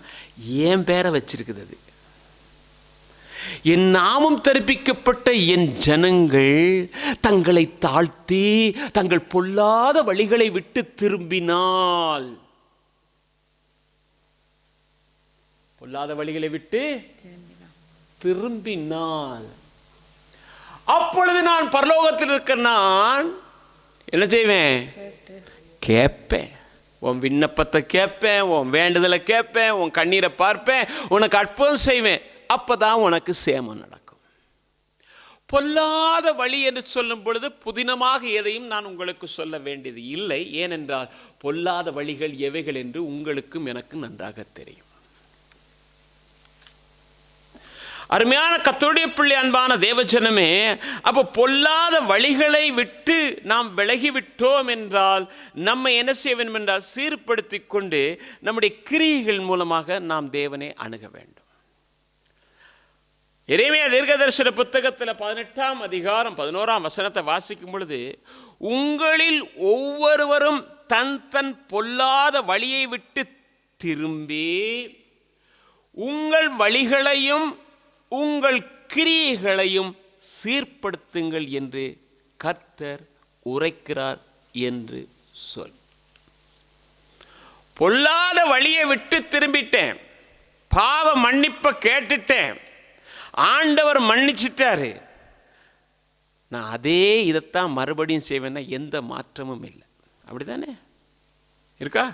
என் பேரை வச்சிருக்குது. அது என் நாமம் தரிப்பிக்கப்பட்ட என் ஜனங்கள் தங்களை தாழ்த்தி தங்கள் பொல்லாத வழிகளை விட்டு திரும்பினால், பொல்லாத வழிகளை விட்டு திரும்பினால் அப்பொழுது நான் பரலோகத்தில் இருக்க நான் என்ன செய்வேன்? கேட்பேன். உன் விண்ணப்பத்தை கேட்பேன், உன் வேண்டுதலை கேட்பேன், உன் கண்ணீரை பார்ப்பேன், உனக்கு அற்புதம் செய்வேன். அப்பதான் உனக்கு சேமம் நடக்கும். பொல்லாத வழி என்று சொல்லும் பொழுது புதினமாக எதையும் நான் உங்களுக்கு சொல்ல வேண்டியது இல்லை. ஏனென்றால் பொல்லாத வழிகள் எவைகள் என்று உங்களுக்கும் எனக்கும் நன்றாக தெரியும். அருமையான கர்த்தருடைய பிள்ளை, அன்பான தேவஜனமே, அப்போ பொல்லாத வழிகளை விட்டு நாம் விலகிவிட்டோம் என்றால் நம்ம என்ன செய்ய வேண்டும் என்றால் சீர்படுத்தி கொண்டு நம்முடைய கிரியைகள் மூலமாக நாம் தேவனை அணுக வேண்டும். எரேமியா தீர்க்கதரிசன புத்தகத்தில் 18ஆம் அதிகாரம் 11ஆம் வசனத்தை வாசிக்கும் பொழுது, உங்களில் ஒவ்வொருவரும் தன் தன் பொல்லாத வழியை விட்டு திரும்பி உங்கள் வழிகளையும் உங்கள் கிரியைகளையும் சீர்படுத்துங்கள் என்று கர்த்தர் உரைக்கிறார் என்று சொல். பொல்லாத வழியை விட்டு திரும்பிட்டேன், பாவ மன்னிப்பை கேட்டுட்டேன், ஆண்டவர் மன்னிச்சிட்டாரு, நான் அதே இதைத்தான் மறுபடியும் செய்வேன்னா எந்த மாற்றமும் இல்லை. அப்படிதானே இருக்கா?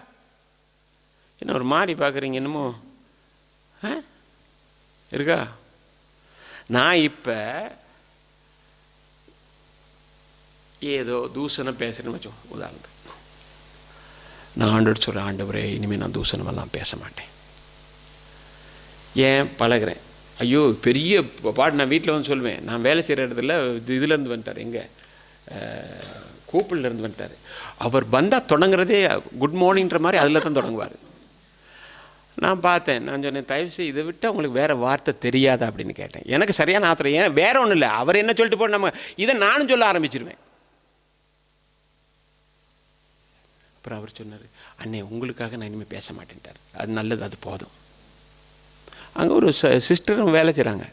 என்ன ஒரு மாதிரி பார்க்குறீங்க? என்னமோ இருக்கா? நான் இப்போ ஏதோ தூசணம் பேசுகிறேன்னு வச்சோம். உதாரணத்துக்கு நான் ஆண்டவர் சொல்கிறேன், ஆண்டவரே இனிமேல் நான் தூசணமெல்லாம் பேச மாட்டேன். ஏன் பழகிறேன்? ஐயோ பெரிய பாட்டு நான் வீட்டில் வந்து சொல்லுவேன். நான் வேலை செய்கிற இடத்துல இதுலேருந்து வந்துட்டார், எங்கே கூப்பிள்லேருந்து வந்துட்டார். அவர் வந்தால் தொடங்குறதே குட் மார்னிங்கிற மாதிரி அதில் தான் தொடங்குவார். நான் பார்த்தேன். நான் சொன்னேன், தயவுசெய்து இதை விட்டு உங்களுக்கு வேறு வார்த்தை தெரியாதா அப்படின்னு கேட்டேன். எனக்கு சரியான ஆத்திரம். ஏன் வேற ஒன்றும் இல்லை, அவர் என்ன சொல்லிட்டு போட்டு நம்ம இதை நானும் சொல்ல ஆரம்பிச்சிருவேன். அப்புறம் அவர் சொன்னார், அண்ணே உங்களுக்காக நான் இனிமேல் பேச மாட்டேன்ட்டார். அது நல்லது, அது போதும். அங்கே ஒரு சிஸ்டரும் வேலை செய்கிறாங்க.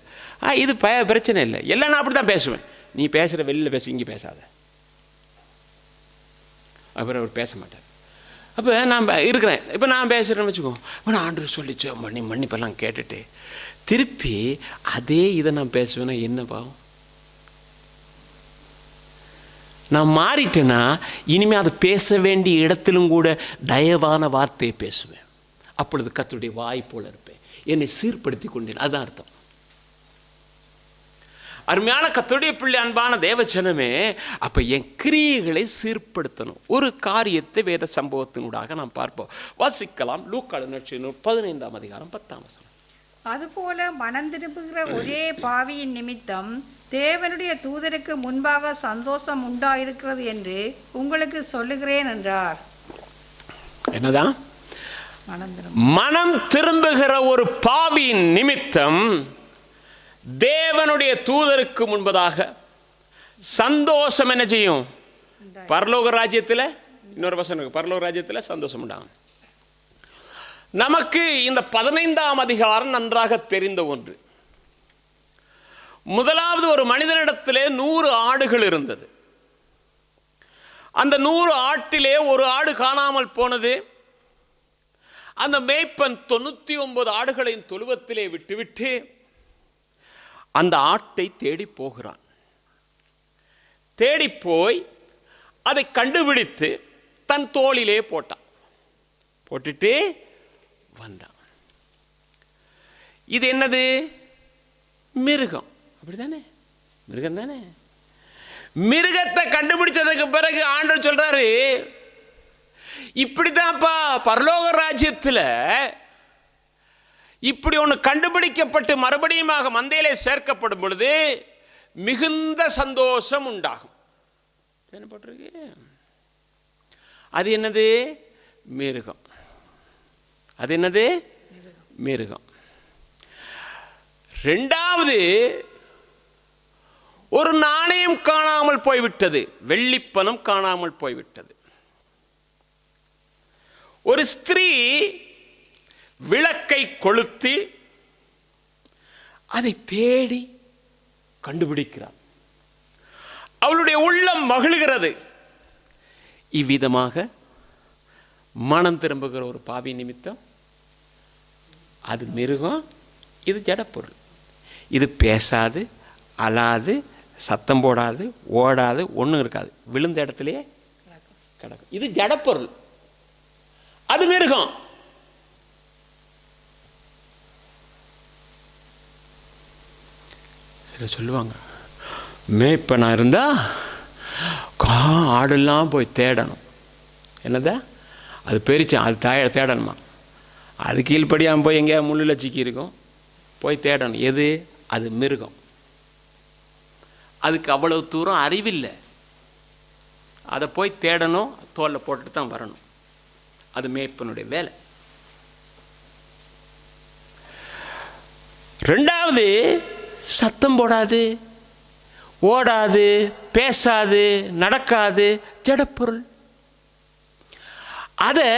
இது பிரச்சனை இல்லை, எல்லாம் நான் அப்படி தான் பேசுவேன். நீ பேசுகிற வெளியில் பேச, இங்கே பேசாத. அப்புறம் அவர் பேச மாட்டார். அப்போ நான் இருக்கிறேன். இப்போ நான் பேசுகிறேன்னு வச்சுக்கோ, இப்போ நான் ஆண்டவர் சொல்லிச்சோ மன்னிப்பெல்லாம் கேட்டுட்டு திருப்பி அதே இதை நான் பேசுவேன்னா என்ன பாவம்? நான் மாறிட்டேன்னா இனிமேல் அதை பேச வேண்டிய இடத்திலும் கூட தயவான வார்த்தையை பேசுவேன். அப்பொழுது கர்த்தருடைய வாய் போல இருப்பேன், என்னை சீர்படுத்தி கொண்டேன். அதுதான் அர்த்தம். அருமையான கர்த்தருடைய பிள்ளை, அன்பான தேவஜனமே, அப்போ என் கிரியைகளை சீர்படுத்தணும். ஒரு காரியத்தை வேத சம்பவத்தினூடாக நாம் பார்ப்போம். வாசிக்கலாம். லூக்கா 15ஆம் அதிகாரம் 10ஆம் வசனம். அதுபோல மனம் திரும்புகிற ஒரே பாவியின் நிமித்தம் தேவனுடைய தூதருக்கு முன்பாக சந்தோஷம் உண்டாயிருக்கிறது என்று உங்களுக்கு சொல்லுகிறேன் என்றார். என்னதான்? மனம் திரும்புகிற ஒரு பாவியின் நிமித்தம் தேவனுடைய தூதருக்கு முன்பதாக சந்தோஷம் என்ன செய்யும்? பரலோக ராஜ்யத்தில், இன்னொரு வசனம், பரலோக ராஜ்யத்தில் சந்தோஷம் உண்டாகும். நமக்கு இந்த 15ஆம் அதிகாரம் நன்றாக தெரிந்த ஒன்று. முதலாவது, ஒரு மனிதனிடத்திலே 100 ஆடுகள் இருந்தது. அந்த 100 ஆட்டிலே ஒரு ஆடு காணாமல் போனது. அந்த மேய்ப்பன் 99 ஆடுகளின் தொழுவத்திலே விட்டுவிட்டு அந்த ஆட்டை தேடி போகிறான். தேடி போய் அதை கண்டுபிடித்து தன் தோளிலே போட்டான். போட்டுட்டு வந்தான். இது என்னது? மிருகம். அப்படிதானே? மிருகம் தானே. மிருகத்தை கண்டுபிடிச்சதுக்கு பிறகு ஆண்டவர் சொல்றாரு, இப்படித்தான்ப்பா பரலோக ராஜ்யத்தில் இப்படி ஒன்று கண்டுபிடிக்கப்பட்டு மறுபடியும் மந்தையிலே சேர்க்கப்படும் பொழுது மிகுந்த சந்தோஷம் உண்டாகும். என்ன போட்டிருக்கு? அது என்னது? மிருகம். அது என்னது? மிருகம். இரண்டாவது, ஒரு நாணயம் காணாமல் போய்விட்டது. வெள்ளிப்பணம் காணாமல் போய்விட்டது. ஒரு ஸ்திரீ விளக்கை கொளுத்தி அதை தேடி கண்டுபிடிக்கிறார். அவளுடைய உள்ளம் மகிழ்கிறது. இவ்விதமாக மனம் திரும்புகிற ஒரு பாவி நிமித்தம் அது மிருகம், இது ஜடப்பொருள். இது பேசாது, அழாது, சத்தம் போடாது, ஓடாது, ஒன்றும் இருக்காது, விழுந்த இடத்துலயே கிடக்கும். இது ஜடப்பொருள், அது மிருகம். சில சொல்லுவாங்க, மேய்ப்பனா இருந்தா ஆடெல்லாம் போய் தேடணும். என்னதா? அது பெரிச்சு அது தேடணுமா? அது கீழ்படியாமல் போய் எங்கேயா முள்ளில் சிக்கி இருக்கும், போய் தேடணும். எது? அது மிருகம். அதுக்கு அவ்வளவு தூரம் அறிவில்லை. அதை போய் தேடணும், தோல்ல போட்டுட்டு தான் வரணும். அது மேய்ப்பனுடைய வேலை. ரெண்டாவது, சத்தம் போடாது, ஓடாது, பேசாது, நடக்காது, ஜடப்பொருள். அதை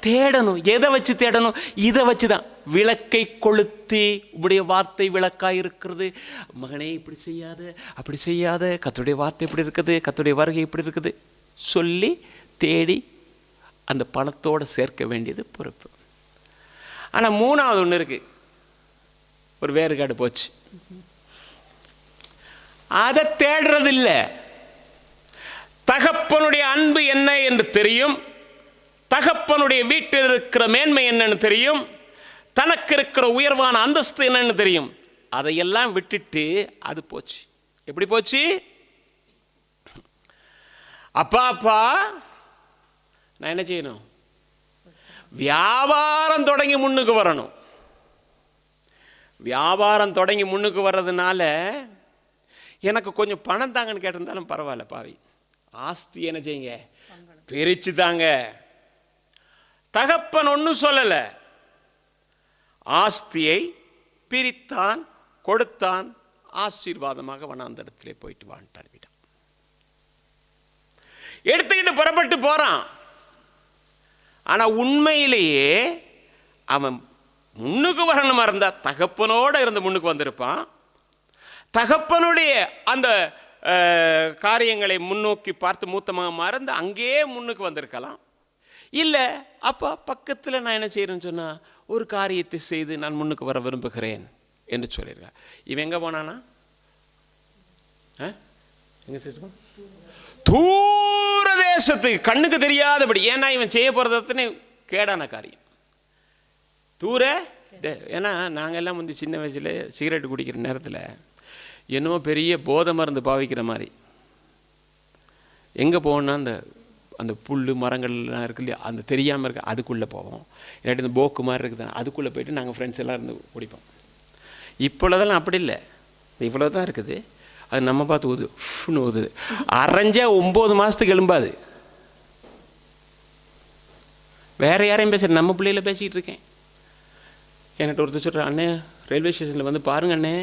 தேடணும். எதை வச்சு தேடணும்? இதை வச்சு தான். விளக்கை கொளுத்தி, உடைய வார்த்தை விளக்காய் இருக்கிறது, மகனே இப்படி செய்யாத, அப்படி செய்யாத, கர்த்தருடைய வார்த்தை இப்படி இருக்குது, கர்த்தருடைய வருகை இப்படி இருக்குது சொல்லி தேடி அந்த பணத்தோடு சேர்க்க வேண்டியது பொறுப்பு. ஆனால் மூணாவது ஒன்று இருக்கு, ஒரு வேறுபாடு போச்சு. அதை தேடுறதில்லை. தகப்பனுடைய அன்பு என்ன என்று தெரியும், தகப்பனுடைய வீட்டில் இருக்கிற மேன்மை என்னன்னு தெரியும், தனக்கு இருக்கிற உயர்வான அந்தஸ்து என்னன்னு தெரியும். அதையெல்லாம் விட்டுட்டு அது போச்சு. எப்படி போச்சு? அப்பா நான் என்ன செய்யணும்? வியாபாரம் தொடங்கி முன்னுக்கு வரணும். வியாபாரம் தொடங்கி முன்னுக்கு வர்றதுனால எனக்கு கொஞ்சம் பணம் தாங்கன்னு கேட்டிருந்தாலும் பரவாயில்ல, பாவி ஆஸ்தி என்ன செய்யுங்க, பிரிச்சு தாங்க. தகப்பன் ஒன்றும் சொல்லலை, ஆஸ்தியை பிரித்தான், கொடுத்தான், ஆசீர்வாதமாக வனாந்தரத்திலே போயிட்டு வாழ்ந்தார். விட்டான், எடுத்துக்கிட்டு புறப்பட்டு போறான். ஆனா உண்மையிலேயே அவன் முன்னுக்கு வரணுமா இருந்தா தகப்பனோட இருந்து முன்னுக்கு வந்திருப்பான். தகப்பனுடைய அந்த காரியங்களை முன்னோக்கி பார்த்து மூத்தமாக மறந்து அங்கேயே முன்னுக்கு வந்திருக்கலாம். இல்லை, அப்போ பக்கத்தில் நான் என்ன செய்யறேன்னு சொன்னா, ஒரு காரியத்தை செய்து நான் முன்னுக்கு வர விரும்புகிறேன் என்று சொல்லியிருக்கேன். இவன் எங்கே போனானா? எங்கே செய்யிருக்கான்? தூர தேசத்துக்கு, கண்ணுக்கு தெரியாதபடி. ஏன்னா இவன் செய்ய போகிறதுன்னு கேடான காரியம். தூர, ஏன்னா நாங்கள் எல்லாம் வந்து சின்ன வயசில் சிகரெட் குடிக்கிற நேரத்தில் என்னமோ பெரிய போதை மருந்து பாவிக்கிற மாதிரி எங்கே போகணுன்னா அந்த அந்த புல் மரங்கள்லாம் இருக்கு இல்லையா, அந்த தெரியாமல் இருக்க அதுக்குள்ளே போவோம். இல்லாட்டி இந்த போக்கு மாதிரி இருக்குது, அதுக்குள்ளே போய்ட்டு நாங்கள் ஃப்ரெண்ட்ஸ் எல்லாம் இருந்து குடிப்போம். இப்பொழுதெல்லாம் அப்படி இல்லை, இவ்வளோ தான் இருக்குது. அது நம்ம பார்த்து ஊதுது, அரைஞ்சா 9 மாதத்துக்கு எழும்பாது. வேற யாரையும் பேசுகிறேன், நம்ம பிள்ளையில பேசிக்கிட்டு இருக்கேன். என்கிட்ட ஒருத்தர் சொல்கிறேன், அண்ணே ரயில்வே ஸ்டேஷனில் வந்து பாருங்க அண்ணே,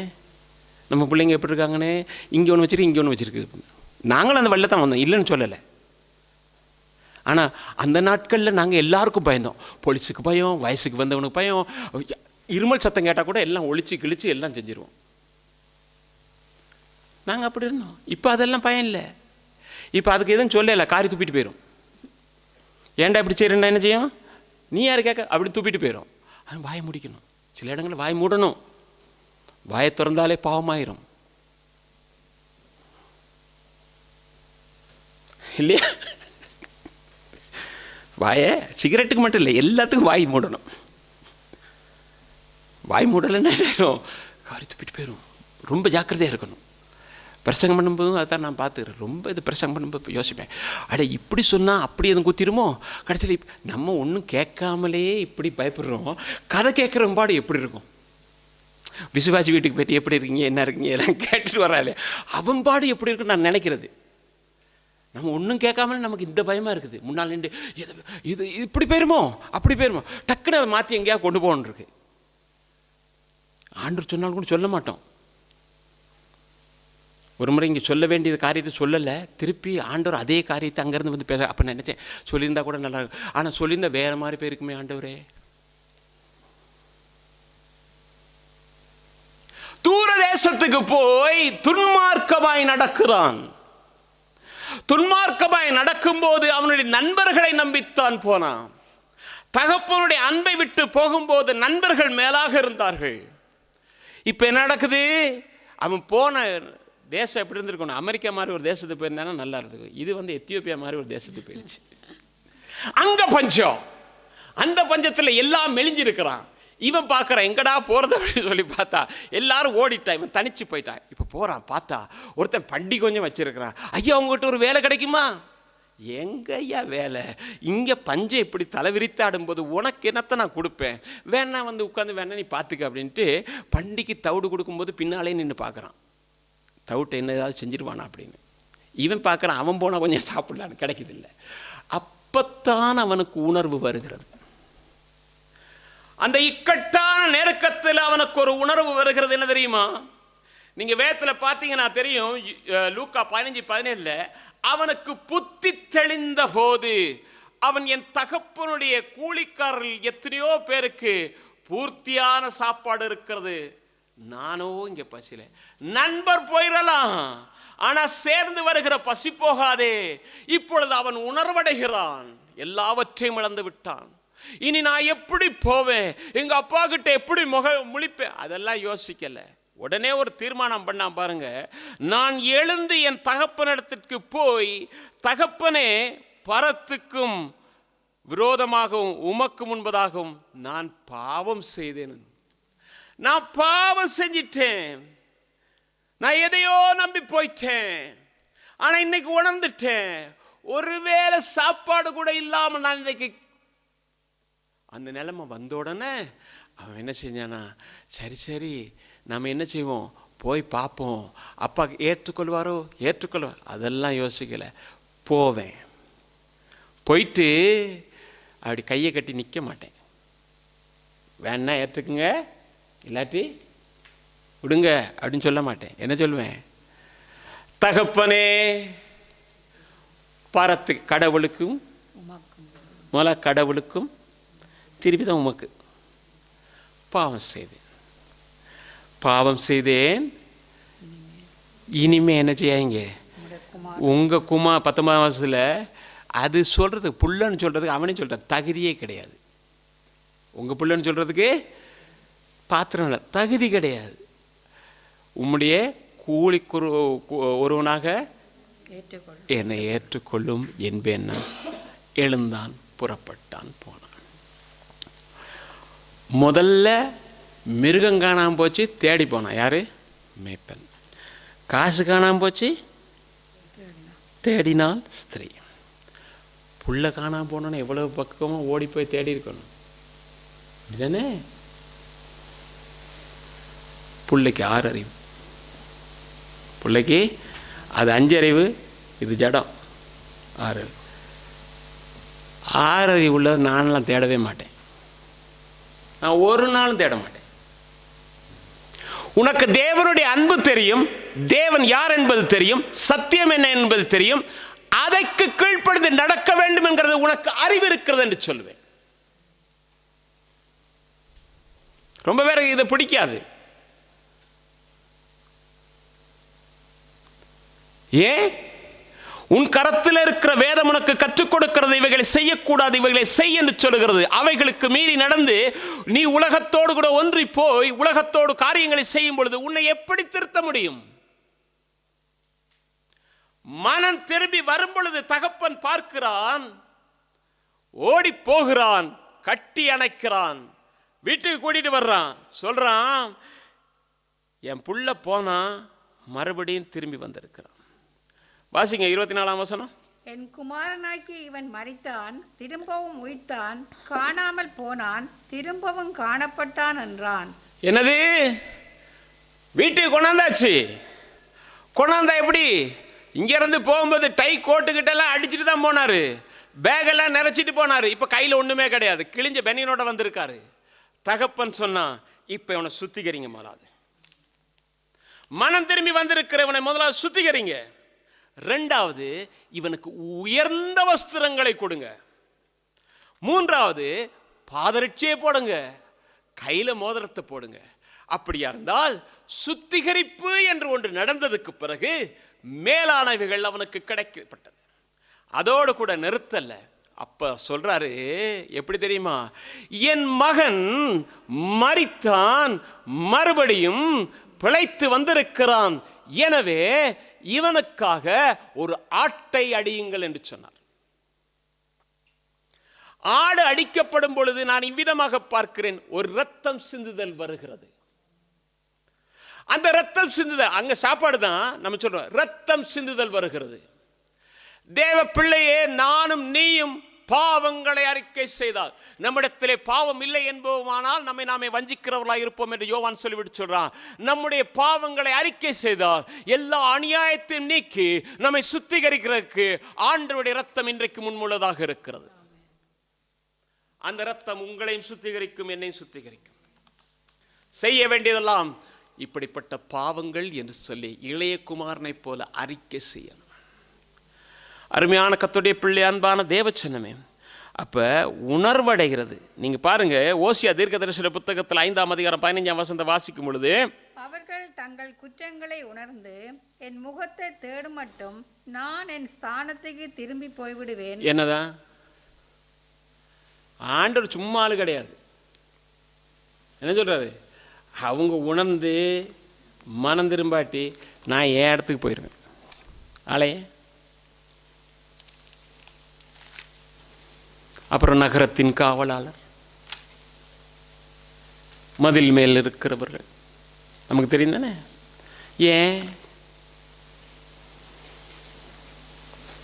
நம்ம பிள்ளைங்க எப்படி இருக்காங்கண்ணே, இங்கே ஒன்று வச்சிருக்கு, இங்கே ஒன்று வச்சிருக்கு. நாங்களும் அந்த வழியில் தான் வந்தோம், இல்லைன்னு சொல்லலை. ஆனால் அந்த நாட்களில் நாங்கள் எல்லாருக்கும் பயந்தோம். போலீஸுக்கு பயம், வயசுக்கு வந்தவனுக்கு பயம், இருமல் சத்தம் கேட்டால் கூட எல்லாம் ஒழிச்சு கிழிச்சு எல்லாம் செஞ்சிருவோம். நாங்கள் அப்படி இருந்தோம். இப்போ அதெல்லாம் பயம் இல்லை. இப்போ அதுக்கு எதுவும் சொல்லலை, காரி துப்பிட்டு போயிடும். ஏன்டா இப்படி செய்யறேன்டா, என்ன செய்யும், நீ யாரு கேட்க, அப்படி துப்பிட்டு போயிடும். அது வாய் முடிக்கணும். சில இடங்களில் வாய் மூடணும். வாயை திறந்தாலே பாவமாயிரும் இல்லையா? வாயை சிகரெட்டுக்கு மட்டும் இல்லை, எல்லாத்துக்கும் வாய் மூடணும். வாய் மூடலைன்னா காரி துப்பிட்டு போயிடும். ரொம்ப ஜாக்கிரதையாக இருக்கணும். பிரசங்கம் பண்ணும்போதும் அதான் நான் பார்த்துக்கிறேன். ரொம்ப இது பிரசங்கம் பண்ணும்போது யோசிப்பேன், அடே இப்படி சொன்னால் அப்படி எதுவும் குத்திருமோ. கடைசியில் நம்ம ஒன்றும் கேட்காமலே இப்படி பயப்படுறோம். கதை கேட்குற பாடு எப்படி இருக்கும்? விசுவாசி வீட்டுக்கு போய்ட்டு எப்படி இருக்கீங்க, என்ன இருக்கீங்க எல்லாம் கேட்டுட்டு வராலே, அவன் பாடு எப்படி இருக்குன்னு நான் நினைக்கிறது. நம்ம ஒன்றும் கேட்காமலே நமக்கு இந்த பயமாக இருக்குது. முன்னால் நின்று இது இப்படி போயிருமோ அப்படி போயிருமோ, டக்குன்னு அதை மாற்றி எங்கேயா கொண்டு போகணும் இருக்கு. ஆண்டவர் சொன்னாலும் கூட சொல்ல மாட்டோம். ஒரு முறை இங்கே சொல்ல வேண்டியது காரியத்தை சொல்லலை, திருப்பி ஆண்டவர் அதே காரியத்தை அங்கேருந்து வந்து பேச. அப்போ நினச்சேன் சொல்லியிருந்தா கூட நல்லா இருக்கும், ஆனால் சொல்லியிருந்தா வேறு மாதிரி போயிருக்குமே ஆண்டவரே. தூர தேசத்துக்கு போய் துன்மார்க்கமாய் நடக்கிறான். துன்மார்க்கமாய் நடக்கும்போது அவனுடைய நண்பர்களை நம்பித்தான் போனான். தகப்பனுடைய அன்பை விட்டு போகும்போது நண்பர்கள் மேலாக இருந்தார்கள். இப்போ என்ன நடக்குது? அவன் போன தேசம் எப்படி இருந்திருக்கணும்? அமெரிக்கா மாதிரி ஒரு தேசத்துக்கு போயிருந்தானா நல்லா இருந்திருக்கும். இது வந்து எத்தியோப்பியா மாதிரி ஒரு தேசத்துக்கு போயிடுச்சு. அங்க பஞ்சம், அந்த பஞ்சத்தில் எல்லாம் மெலிஞ்சிருக்கிறான். இவன் பார்க்குறான் எங்கடா போகிறது அப்படின்னு சொல்லி பார்த்தா எல்லாரும் ஓடிட்டான், இவன் தனிச்சு போயிட்டான். இப்போ போகிறான், பார்த்தா ஒருத்தன் பண்டி கொஞ்சம் வச்சிருக்கிறான். ஐயா உங்ககிட்ட ஒரு வேலை கிடைக்குமா? எங்க ஐயா வேலை, இங்கே பஞ்சம் இப்படி தலைவிரித்தாடும்போது உனக்கு என்னத்தை நான் கொடுப்பேன், வேணா வந்து உட்காந்து வேணா நீ பார்த்துக்க அப்படின்ட்டு பண்டிக்கு தவிடு கொடுக்கும்போது பின்னாலே நின்று பார்க்குறான். தவிட்டு என்ன ஏதாவது செஞ்சிருவானா அப்படின்னு. இவன் பார்க்குறான், அவன் போனால் கொஞ்சம் சாப்பிடலான்னு, கிடைக்குதில்லை. அப்பத்தான் அவனுக்கு உணர்வு வருகிறது. அந்த இக்கட்டான நெருக்கத்தில் அவனுக்கு ஒரு உணர்வு வருகிறது. என்ன தெரியுமா? நீங்கள் வேதத்தில் பார்த்தீங்கன்னா தெரியும், லூக்கா 15:17 அவனுக்கு புத்தி தெளிந்த போது அவன் என் தகப்பனுடைய கூலிக்காரர்கள் எத்தனையோ பேருக்கு பூர்த்தியான சாப்பாடு இருக்கிறது, நானோ இங்கே பசில. நண்பர் போயிடலாம், ஆனால் சேர்ந்து வருகிற பசி போகாதே. இப்பொழுது அவன் உணர்வடைகிறான், எல்லாவற்றையும் இழந்து விட்டான். இனி நான் எப்படி போவேன், எங்க அப்பா கிட்ட எப்படி முழிப்பேன், அதெல்லாம் யோசிக்கல. உடனே ஒரு தீர்மானம் பண்ணா பாருங்க, நான் எழுந்து என் தகப்பனிடத்திற்கு போய், தகப்பனே பரத்துக்கும் விரோதமாகவும் உமக்கு முன்பதாகவும் நான் பாவம் செய்தேன். நான் பாவம் செஞ்சிட்டேன், நான் எதையோ நம்பி போயிட்டேன், ஆனா இன்னைக்கு உணர்ந்துட்டேன். ஒருவேளை சாப்பாடு கூட இல்லாமல் நான் இன்னைக்கு அந்த நிலைமை வந்த உடனே அவன் என்ன செஞ்சானா, சரி நம்ம என்ன செய்வோம், போய் பார்ப்போம், அப்பா ஏற்றுக்கொள்வாரோ ஏற்றுக்கொள்வார், அதெல்லாம் யோசிக்கலை. போவேன், போயிட்டு அப்படி கையை கட்டி நிற்க மாட்டேன். வேணா ஏற்றுக்குங்க, இல்லாட்டி விடுங்க அப்படின்னு சொல்ல மாட்டேன். என்ன சொல்லுவேன், தகப்பனே பரத்து கடவுளுக்கும் முதல்ல கடவுளுக்கும் திருப்பி தான் உமக்கு பாவம் செய்தேன், இனிமே என்ன செய்யாங்க உங்க 19ஆம் வயசுல அது சொல்றதுக்கு புள்ளன்னு சொல்றதுக்கு அவனே சொல்றான், தகுதியே கிடையாது. உங்க புள்ளன்னு சொல்றதுக்கு பாத்திரம் இல்லை, தகுதி கிடையாது. உம்முடைய கூலி ஒருவனாக என்னை ஏற்றுக்கொள்ளும் என்பேன். எழுந்தான், புறப்பட்டான், போனான். முதல்ல மிருகம் காணாமல் போச்சு, தேடி போனான். யாரு? மேய்ப்பன். காசு காணாமல் போச்சு, தேடினால் ஸ்திரீ. புள்ள காணாமல் போனோன்னு எவ்வளவு பக்கமாக ஓடி போய் தேடி இருக்கணும், இதுதானே? பிள்ளைக்கு 6 அறிவு, பிள்ளைக்கு அது 5 அறிவு, இது ஜடம் 6 அறிவு உள்ள நானெல்லாம் தேடவே மாட்டேன், நான் ஒரு நாளும் தேட மாட்டேன். உனக்கு தேவனுடைய அன்பு தெரியும், தேவன் யார் என்பது தெரியும், சத்தியம் என்ன என்பது தெரியும், அதற்கு கீழ்ப்படிந்து நடக்க வேண்டும் என்கிறது உனக்கு அறிவு இருக்கிறது என்று சொல்லுவேன். ரொம்ப பேருக்கு இது பிடிக்காது. ஏன்? உன் கரத்தில் இருக்கிற வேதம் உனக்கு கற்றுக் கொடுக்கிறது, இவைகளை செய்யக்கூடாது, இவைகளை செய் என்று சொல்லுகிறது. அவைகளுக்கு மீறி நடந்து நீ உலகத்தோடு கூட ஒன்றி போய் உலகத்தோடு காரியங்களை செய்யும் பொழுது உன்னை எப்படி திருத்த முடியும்? மனம் திரும்பி வரும் பொழுது தகப்பன் பார்க்கிறான், ஓடி போகிறான், கட்டி அணைக்கிறான், வீட்டுக்கு கூட்டிட்டு வர்றான், சொல்றான், என் புள்ள போனா மறுபடியும் திரும்பி வந்திருக்கிறான். வாசிங்க 24ஆம் வசனம். என் குமாரனாக்கி இவன் மரித்தான், திரும்பவும் உயிர்த்தான், காணாமல் போனான், திரும்பவும் காணப்பட்டான் என்றான். என்னது? வீட்டுக்கு கொண்டாந்தாச்சு. கொண்டாந்தா எப்படி? இங்கிருந்து போகும்போது டை கோட்டுக்கிட்டெல்லாம் அடிச்சுட்டு தான் போனாரு, பேகெல்லாம் நிறைச்சிட்டு போனாரு. இப்ப கையில ஒண்ணுமே கிடையாது, கிழிஞ்ச பெனியனோட வந்திருக்காரு. தகப்பன் சொன்னா, இப்ப இவனை சுத்திகரிங்க. முதலாவது மனம் திரும்பி வந்திருக்கிறவனை முதலாவது சுத்திகரிங்க. ரெண்டாவது, இவனுக்கு உயர்ந்த வஸ்திரங்களை கொடுங்க. மூன்றாவது, பாதரட்சியை போடுங்க, கையில மோதிரத்தை போடுங்க. அப்படியா இருந்தால் சுத்திகரிப்பு என்று ஒன்று நடந்ததுக்கு பிறகு மேலானவைகள் அவனுக்கு கிடைக்கப்பட்டது. அதோடு கூட நிறுத்தல. அப்ப சொல்றாரு, எப்படி தெரியுமா? என் மகன் மரித்தான், மறுபடியும் பிழைத்து வந்திருக்கிறான், எனவே இவனுக்காக ஒரு ஆட்டை அடியுங்கள் என்று சொன்னார். ஆடு அடிக்கப்படும் பொழுது நான் இவ்விதமாக பார்க்கிறேன், ஒரு ரத்தம் சிந்துதல் வருகிறது. அந்த ரத்தம் சிந்துதல், அங்க சாப்பாடு தான் நம்ம சொல்றோம், ரத்தம் சிந்துதல் வருகிறது. தேவ பிள்ளையே, நானும் நீயும் பாவங்களை அறிக்கை செய்தால், நம்மிடத்திலே பாவம் இல்லை என்போமானால் நம்மை நாமே வஞ்சிக்கிறவர்களாக இருப்போம் என்று யோவான் சொல்லிவிட்டு சொல்றான். நம்முடைய பாவங்களை அறிக்கை செய்தால் எல்லா அநியாயத்தையும் நீக்கி நம்மை சுத்திகரிக்கிறதுக்கு ஆண்டவருடைய ரத்தம் இன்றைக்கு முன்முள்ளதாக இருக்கிறது. அந்த ரத்தம் உங்களையும் சுத்திகரிக்கும், என்னையும் சுத்திகரிக்கும். செய்ய வேண்டியதெல்லாம் இப்படிப்பட்ட பாவங்கள் என்று சொல்லி இளைய குமாரனை போல அறிக்கை செய்யணும். அருமையான கர்த்தருடைய பிள்ளை, அன்பான தேவச்சனமே, அப்ப உணர்வடைகிறது. நீங்க பாருங்க, ஓசியா தீர்க்கதரிசன புத்தகத்தில் 5ஆம் அதிகாரம் 15ஆம் வசனத்தை வாசிக்கும் பொழுது, அவர்கள் தங்கள் குற்றங்களை உணர்ந்து என் முகத்தை தேடும் மட்டும் நான் என் ஸ்தானத்துக்கு திரும்பி போய்விடுவேன். என்னதான்? ஆண்டவர் சும்மா ஆளு கிடையாது. என்ன சொல்றாரு? அவங்க உணர்ந்து மனம் திரும்பாட்டி நான் என் இடத்துக்கு போயிடுவேன். ஆளையே அப்புறம் நகரத்தின் காவலாளர், மதில் மேல் இருக்கிறவர்கள், நமக்கு தெரியும் தானே? ஏன்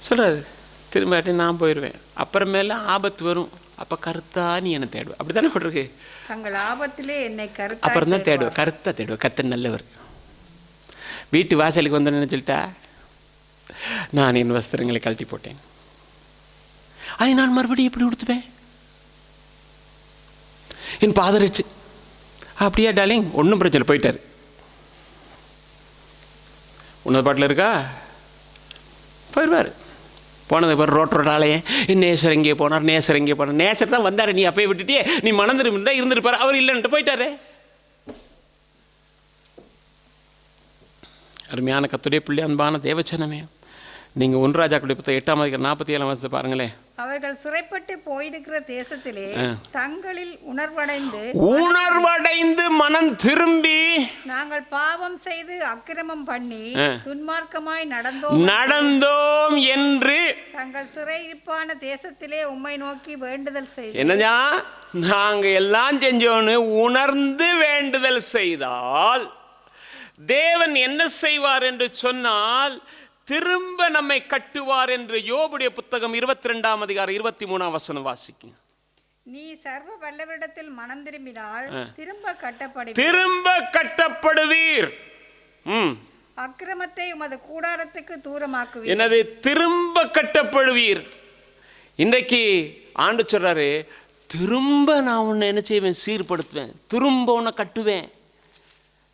சொல்றாரு? திரும்பாட்டி நான் போயிடுவேன், அப்புறமேல ஆபத்து வரும், அப்ப கருத்தா நீ என்ன தேடுவ. அப்படித்தானே போட்டிருக்கு. தங்கள் ஆபத்திலே என்னை கருத்தா அப்புறம் தான் தேடுவ, கருத்தா தேடுவ. கர்த்தர் நல்லவர். வீட்டு வாசலுக்கு வந்தேன்னு சொல்லிட்டா, நான் என் வஸ்திரங்களை கழட்டி போட்டேன், அதை நான் மறுபடியும் எப்படி உடுத்துவேன்? என் பாதரட்சி. அப்படியா டார்லிங்? ஒன்றும் பிரச்சனை, போயிட்டாரு. உன்னது பாட்டில் இருக்கா? போயிடுவார். போனது பாரு, ரோட்டோடாலேயே நேசர் எங்கே போனார், நேசர் எங்கே போனார். நேசர் தான் வந்தார், நீ அப்பயே விட்டுட்டே, நீ மனம் திரும்பி இருந்திருப்பார். அவர் இல்லைன்ட்டு போயிட்டாரு. அருமையான கர்த்தருடைய பிள்ளை, அன்பான தேவச்சனமே, நீங்க 1 ராஜாக்களுடைய புத்தகம் 8ஆம் அதிகாரம் 47ஆம் வசனத்தை பாருங்களேன். அவர்கள் சிறைப்பட்டு போயிருக்கிற தேசத்திலே தங்களில் உணர்வடைந்து மனம் திரும்பி நாங்கள் பாவம் செய்து அக்கிரமம் பண்ணி துன்மார்க்கமாய் நடந்தோம் என்று தங்கள் சிறையிருப்பான தேசத்திலே உம்மை நோக்கி வேண்டுதல் செய்து. என்னஞ்சா? நாங்க எல்லாம் செஞ்சோன்னு உணர்ந்து வேண்டுதல் செய்தால் தேவன் என்ன செய்வார் என்று சொன்னால், திரும்ப நம்மை கட்டுவார் என்று யோபுடைய புத்தகம் 22ஆம் அதிகாரம் 23ஆம் வசனம் வாசிக்கும். நீ சர்வ வல்லவரிடத்தில் மனம் திரும்பினால் திரும்ப கட்டப்படுவீர். அக்கிரமத்தை உமது கூடாரத்துக்கு தூரமாக்குவீர். என்னது? திரும்ப கட்டப்படுவீர். இன்றைக்கு ஆண்டு சொல்றாரு, திரும்ப நான் உன்னை என்ன செய்வேன்? சீர்படுத்துவேன், திரும்ப உன்னை கட்டுவேன்.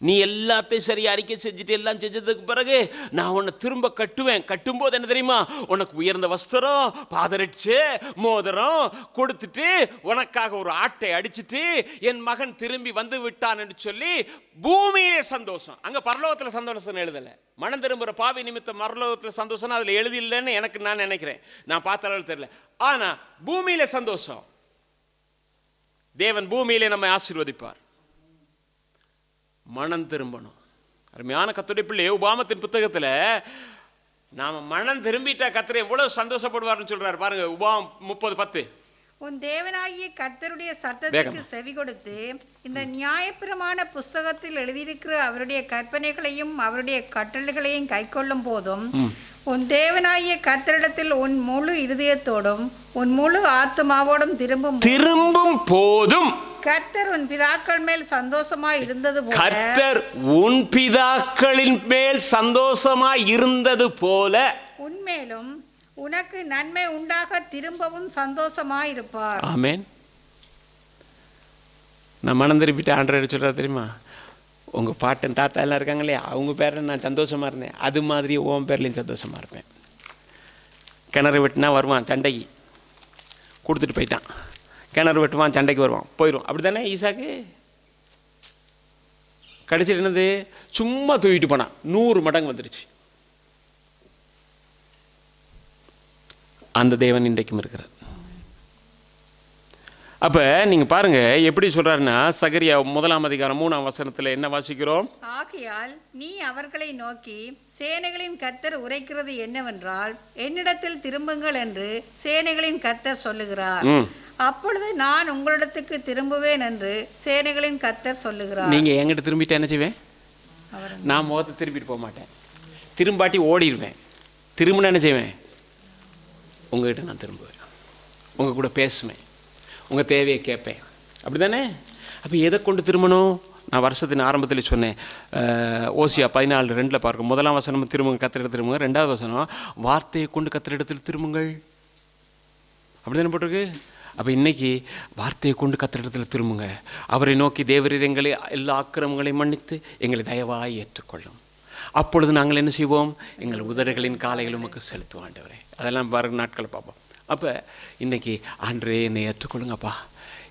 நீ எல்லாத்தையும் சரியா அறிக்கை செஞ்சுட்டு எல்லாம் செஞ்சதுக்கு பிறகு நான் உன்னை திரும்ப கட்டுவேன். கட்டும்போது என்ன தெரியுமா, உனக்கு உயர்ந்த வஸ்திரம், பாதரட்சை, மோதிரம் கொடுத்துட்டு உனக்காக ஒரு ஆட்டை அடிச்சுட்டு என் மகன் திரும்பி வந்து விட்டான் என்று சொல்லி பூமியிலே சந்தோஷம். அங்க பரலோகத்தில் சந்தோஷம் எழுதலை. மனம் திரும்புற பாவி நிமித்தம் பரலோகத்தில் சந்தோஷம் அதுல எழுதில்லைன்னு நான் நினைக்கிறேன். நான் பார்த்த அளவு தெரியல. ஆனா பூமியிலே சந்தோஷம். தேவன் பூமியிலே நம்மை ஆசீர்வதிப்பார். மனம் திரும்பணும். அருமையான கர்த்தருடைய பிள்ளை, உபாகமத்தின் புத்தகத்தில் நாம மனம் திரும்பிட்டா கர்த்தர் எவ்வளவு சந்தோஷப்படுவார்னு சொல்றாரு பாருங்க. உபாகம் 30:10. உன் தேவனாகிய கர்த்தருடைய சத்தத்துக்கு செவி கொடுத்து இந்த நியாயப்பிரமாண புஸ்தகத்தில் எழுதியிருக்கிற அவருடைய கற்பனைகளையும் அவருடைய கட்டளைகளையும் கைக்கொள்ளும் போதும் உன் தேவனாகிய கர்த்தரிடத்தில் உன் முழு இருதயத்தோடும் உன் முழு ஆத்மாவோடும் திரும்பும் போதும் கர்த்தர் உன் பிதாக்கள் மேல் சந்தோஷமாய் இருந்தது போல, கர்த்தர் உன் பிதாக்களின் மேல் சந்தோஷமாய் இருந்தது போல உன்மேலும் உனக்கு நன்மை உண்டாக திரும்பவும் சந்தோஷமாய் இருப்பார். ஆமென். நான் மனம் திருப்பிட்டு ஆண்டவர் சொல்றாரு தெரியுமா, உங்க பாட்டன் தாத்தா எல்லாம் இருக்காங்க இல்லையா, அவங்க பேரில் நான் சந்தோஷமா இருந்தேன், அது மாதிரி உன் பேர்லையும் சந்தோஷமா இருப்பேன். கிணறு வெட்டினா வருவான் சண்டைக்கு, கொடுத்துட்டு போயிட்டான். கிணறு வெட்டுவான் சண்டைக்கு வருவான், போயிடும். அப்படி தானே ஈசாக்கு? கடைசியில் என்னது, சும்மா தூக்கிட்டு போனான், 100 மடங்கு வந்துருச்சு. அந்த தேவன் இன்றைக்கும் இருக்கிறார். அப்ப நீங்க பாருங்க எப்படி சொல்றாருன்னா, சகரியா 1:3 என்ன வாசிக்கிறோம்? ஆகையால் நீ அவர்களை நோக்கி சேனைகளின் கர்த்தர் உரைக்கிறது என்னவென்றால், என்னிடத்தில் திரும்புங்கள் என்று சேனைகளின் கர்த்தர் சொல்லுகிறார். அப்பொழுது நான் உங்களிடத்துக்கு திரும்புவேன் என்று சேனைகளின் கர்த்தர் சொல்லுகிறார். நீங்க என்கிட்ட திரும்பிட்டு என்ன செய்வேன்? நான் முகத்தை திரும்பிட்டு போக மாட்டேன், திரும்பாட்டி ஓடிடுவேன். திரும்பினா என்ன செய்வேன்? உங்ககிட்ட நான் திரும்புவேன், உங்க கூட பேசுவேன், உங்க தேவையை கேட்பேன். அப்படி தானே? அப்போ எதை கொண்டு திரும்பணும்? நான் வருஷத்தின் ஆரம்பத்தில் சொன்னேன், ஓசியா 14:2 பார்க்க. 1ஆம் வசனம் திரும்புங்க, கர்த்தரிடத்தில் திரும்புங்க. 2வது வசனம் வார்த்தையை கொண்டு கர்த்தரிடத்தில் திரும்புங்கள். அப்படி தானே போட்டிருக்கு? அப்போ இன்னைக்கு வார்த்தையை கொண்டு கர்த்தரிடத்தில் திரும்புங்க. அவரை நோக்கி, தேவரீர் எங்களை எல்லா அக்கிரமங்களையும் மன்னித்து எங்களை தயவாய் ஏற்றுக்கொள்ளும். அப்பொழுது நாங்கள் என்ன செய்வோம்? எங்கள் உதடுகளின் காலைகள் உமக்கு செலுத்துவோம் ஆண்டவரே. அதெல்லாம் பாருங்க நாட்களை பார்ப்போம். அப்போ இன்னைக்கு ஆண்டவரே என்னை ஏற்றுக்கொள்ளுங்கப்பா,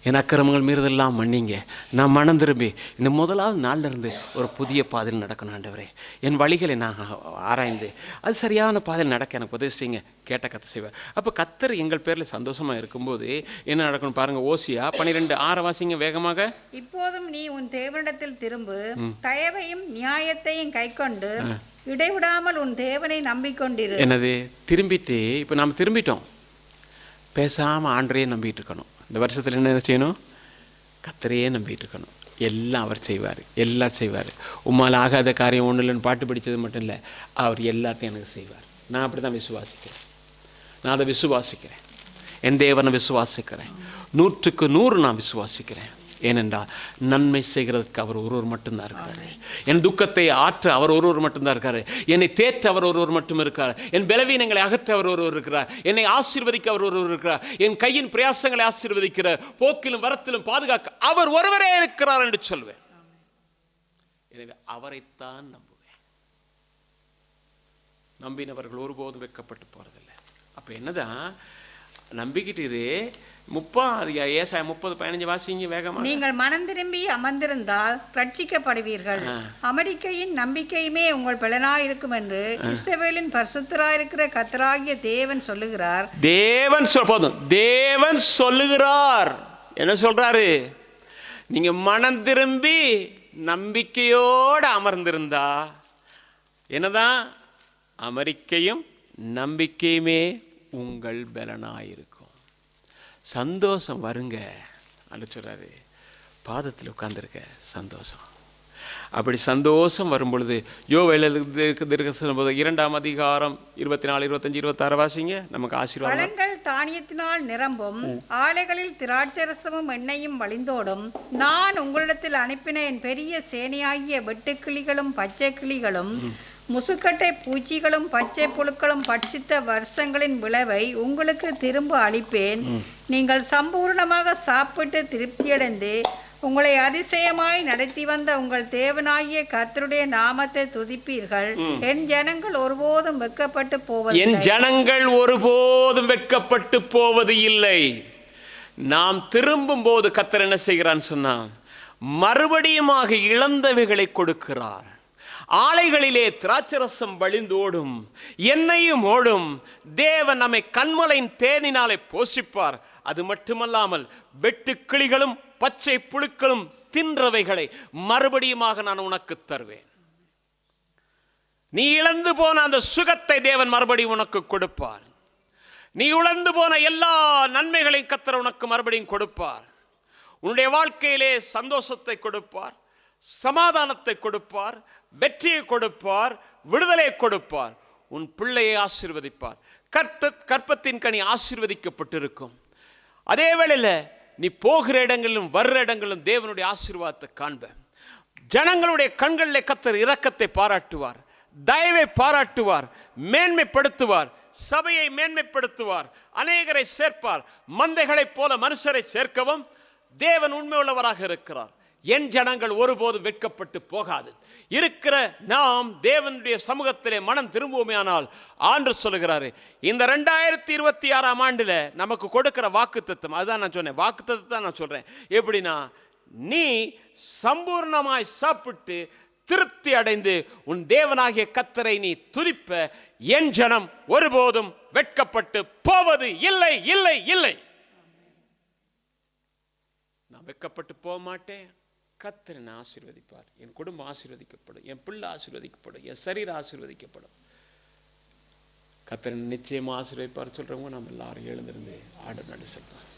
என் அக்கிரமங்கள் மீறதெல்லாம் மன்னிங்க, நான் மனம் திரும்பி இந்த முதலாவது நாளில் இருந்து ஒரு புதிய பாதையில் நடக்கணும் ஆண்டவரே. என் வழிகளை நான் ஆராய்ந்து அது சரியான பாதையில் நடக்க எனக்கு உதவி செய்யுங்க. கேட்ட கத்தை செய்வார். அப்போ கர்த்தர் எங்கள் பேரில் சந்தோஷமாக இருக்கும்போது என்ன நடக்கணும் பாருங்க. ஓசியா 12:6 வாசிங்க வேகமாக. இப்போதும் நீ உன் தேவனிடத்தில் திரும்பு, தயவையும் நியாயத்தையும் கைக்கொண்டு இடைவிடாமல் உன் தேவனை நம்பிக்கொண்டிரு. என்னது திரும்பிட்டு, இப்போ நாம் திரும்பிட்டோம், பேசாமல் ஆண்டரையே நம்பிட்டு இருக்கணும். இந்த வருஷத்தில் என்ன செய்யணும்? கர்த்தரையே நம்பிட்டு இருக்கணும். எல்லாம் அவர் செய்வார், எல்லாம் செய்வார். உம்மால் ஆகாத காரியம் ஒன்றும் இல்லைன்னு பாட்டு படித்தது மட்டும் இல்லை, அவர் எல்லாத்தையும் எனக்கு செய்வார். நான் அப்படி தான் விசுவாசிக்கிறேன். நான் அதை விசுவாசிக்கிறேன். என் தேவனை விசுவாசிக்கிறேன். 100க்கு 100 நான் விசுவாசிக்கிறேன். ஏனென்றால் நன்மை செய்கிறதுக்கு அவர் ஒருவர் மட்டும்தான் இருக்காரு. என் துக்கத்தை ஆற்ற அவர் ஒருவர் மட்டும்தான் இருக்காரு. என்னை தேற்ற அவர் ஒருவர் மட்டும் இருக்கார். என் பலவீனங்களை அகற்ற அவர் ஒருவர் இருக்கிறார். என்னை ஆசீர்வதிக்க அவர் ஒருவர் இருக்கிறார். என் கையின் பிரயாசங்களை ஆசீர்வதிக்கிற, போக்கிலும் வரத்திலும் பாதுகாக்க அவர் ஒருவரே இருக்கிறார் என்று சொல்வேன். எனவே அவரைத்தான் நம்புவேன். நம்பினவர்கள் ஒருபோதும் வெட்கப்பட்டு போறதில்லை. அப்ப என்னதான் நம்பிக்கிட்டு இரு. 30 வாசிங்க வேகமாக. நீங்கள் மனம் திரும்பி அமர்ந்திருந்தால் ரட்சிக்கப்படுவீர்கள். அமெரிக்கையின் நம்பிக்கையுமே உங்கள் பலனாயிருக்கும் என்று இஸ்ரவேலின் பரிசுத்தராயிருக்கிற கர்த்தராகிய தேவன் சொல்லுகிறார். தேவன் சொல்லுகிறார். என்ன சொல்றாரு? நீங்க மனம் திரும்பி நம்பிக்கையோடு அமர்ந்திருந்தா என்னதான்? அமெரிக்கையும் நம்பிக்கையுமே உங்கள் பலனாயிருக்கும். சந்தோஷம் வருங்க அல்ல சொல்றாரு. பாதத்தில் உட்கார்ந்துருக்க சந்தோஷம். அப்படி சந்தோஷம் வரும் பொழுது யோவேல் 2ஆம் அதிகாரம் 24, 25, 26 வாசிங்க. நமக்கு ஆசீர்வாதம். பழங்கள் தானியத்தினால் நிரம்பும், ஆலைகளில் திராட்சரசமும் எண்ணெயும் வழிந்தோடும். நான் உங்களிடத்தில் அனுப்பின என் பெரிய சேனையாகிய வெட்டுக்கிளிகளும் பச்சை கிளிகளும் முசுக்கட்டை பூச்சிகளும் பச்சை புழுக்களும் பட்சித்த வருஷங்களின் விளைவை உங்களுக்கு திரும்ப அளிப்பேன். நீங்கள் சம்பூர்ணமாக சாப்பிட்டு திருப்தியடைந்து உங்களை அதிசயமாய் நடத்தி வந்த உங்கள் தேவனாகிய கர்த்தருடைய நாமத்தை துதிப்பீர்கள். என் ஜனங்கள் ஒருபோதும் வெட்கப்பட்டு போவது என் ஜனங்கள் ஒருபோதும் வெட்கப்பட்டு போவது இல்லை. நாம் திரும்பும் போது கர்த்தர் என்ன செய்கிறான்னு சொன்னா, மறுபடியுமாக இழந்தவைகளை கொடுக்கிறார். ஆலைகளிலே திராட்சரசம் வழிந்தோடும், எண்ணெயும் ஓடும். தேவன் நம்மை கண்மலையின் தேனினாலே போஷிப்பார். அது மட்டுமல்லாமல் வெட்டுக்கிளிகளும் பச்சை புழுக்களும் தின்றவைகளை மறுபடியுமாக நான் உனக்கு தருவேன். நீ இழந்து போன அந்த சுகத்தை தேவன் மறுபடியும் உனக்கு கொடுப்பார். நீ இழந்து போன எல்லா நன்மைகளையும் கர்த்தர் உனக்கு மறுபடியும் கொடுப்பார். உன்னுடைய வாழ்க்கையிலே சந்தோஷத்தை கொடுப்பார், சமாதானத்தை கொடுப்பார், வெற்றியை கொடுப்பார், விடுதலை கொடுப்பார். உன் பிள்ளையை ஆசீர்வதிப்பார். கற்பத்தின் கனி ஆசீர்வதிக்கப்பட்டிருக்கும். அதே வேளையில் நீ போகிற இடங்களிலும் வர்ற இடங்களிலும் தேவனுடைய ஆசீர்வாதத்தை காண்ப. ஜனங்களுடைய கண்களில் கர்த்தர் இரக்கத்தை பாராட்டுவார், தயவை பாராட்டுவார், மேன்மைப்படுத்துவார், சபையை மேன்மைப்படுத்துவார், அநேகரை சேர்ப்பார். மந்தைகளைப் போல மனுஷரை சேர்க்கவும் தேவன் உண்மை உள்ளவராக இருக்கிறார். என் ஜனங்கள் ஒருபோதும் வெட்கப்பட்டு போகாது. இருக்கிற நாம் தேவனுடைய சமூகத்திலே மனம் திரும்புவோமேயானால் ஆண்டு சொல்லுகிறாரு, இந்த 2026ஆம் ஆண்டுல நமக்கு கொடுக்கிற வாக்குத்தத்தம், அதுதான் நான் சொன்னேன், வாக்குத்தத்தத்தை நான் சொல்றேன். எப்படின்னா, நீ சம்பூர்ணமாய் சாப்பிட்டு திருப்தி அடைந்து உன் தேவனாகிய கர்த்தரை நீ துதிப்ப. என் ஜனம் ஒருபோதும் வெட்கப்பட்டு போவது இல்லை, இல்லை, இல்லை. நான் வெட்கப்பட்டு போக மாட்டேன். கர்த்தர் என்னை ஆசீர்வதிப்பார். என் குடும்பம் ஆசீர்வதிக்கப்படும், என் பிள்ளை ஆசீர்வதிக்கப்படும், என் சரீரம் ஆசீர்வதிக்கப்படும். கர்த்தர் நிச்சயமா ஆசீர்வதிப்பார் சொல்றவங்க நம்ம எல்லாரும் எழுந்திருந்து ஆடு நடு செல்வோம்.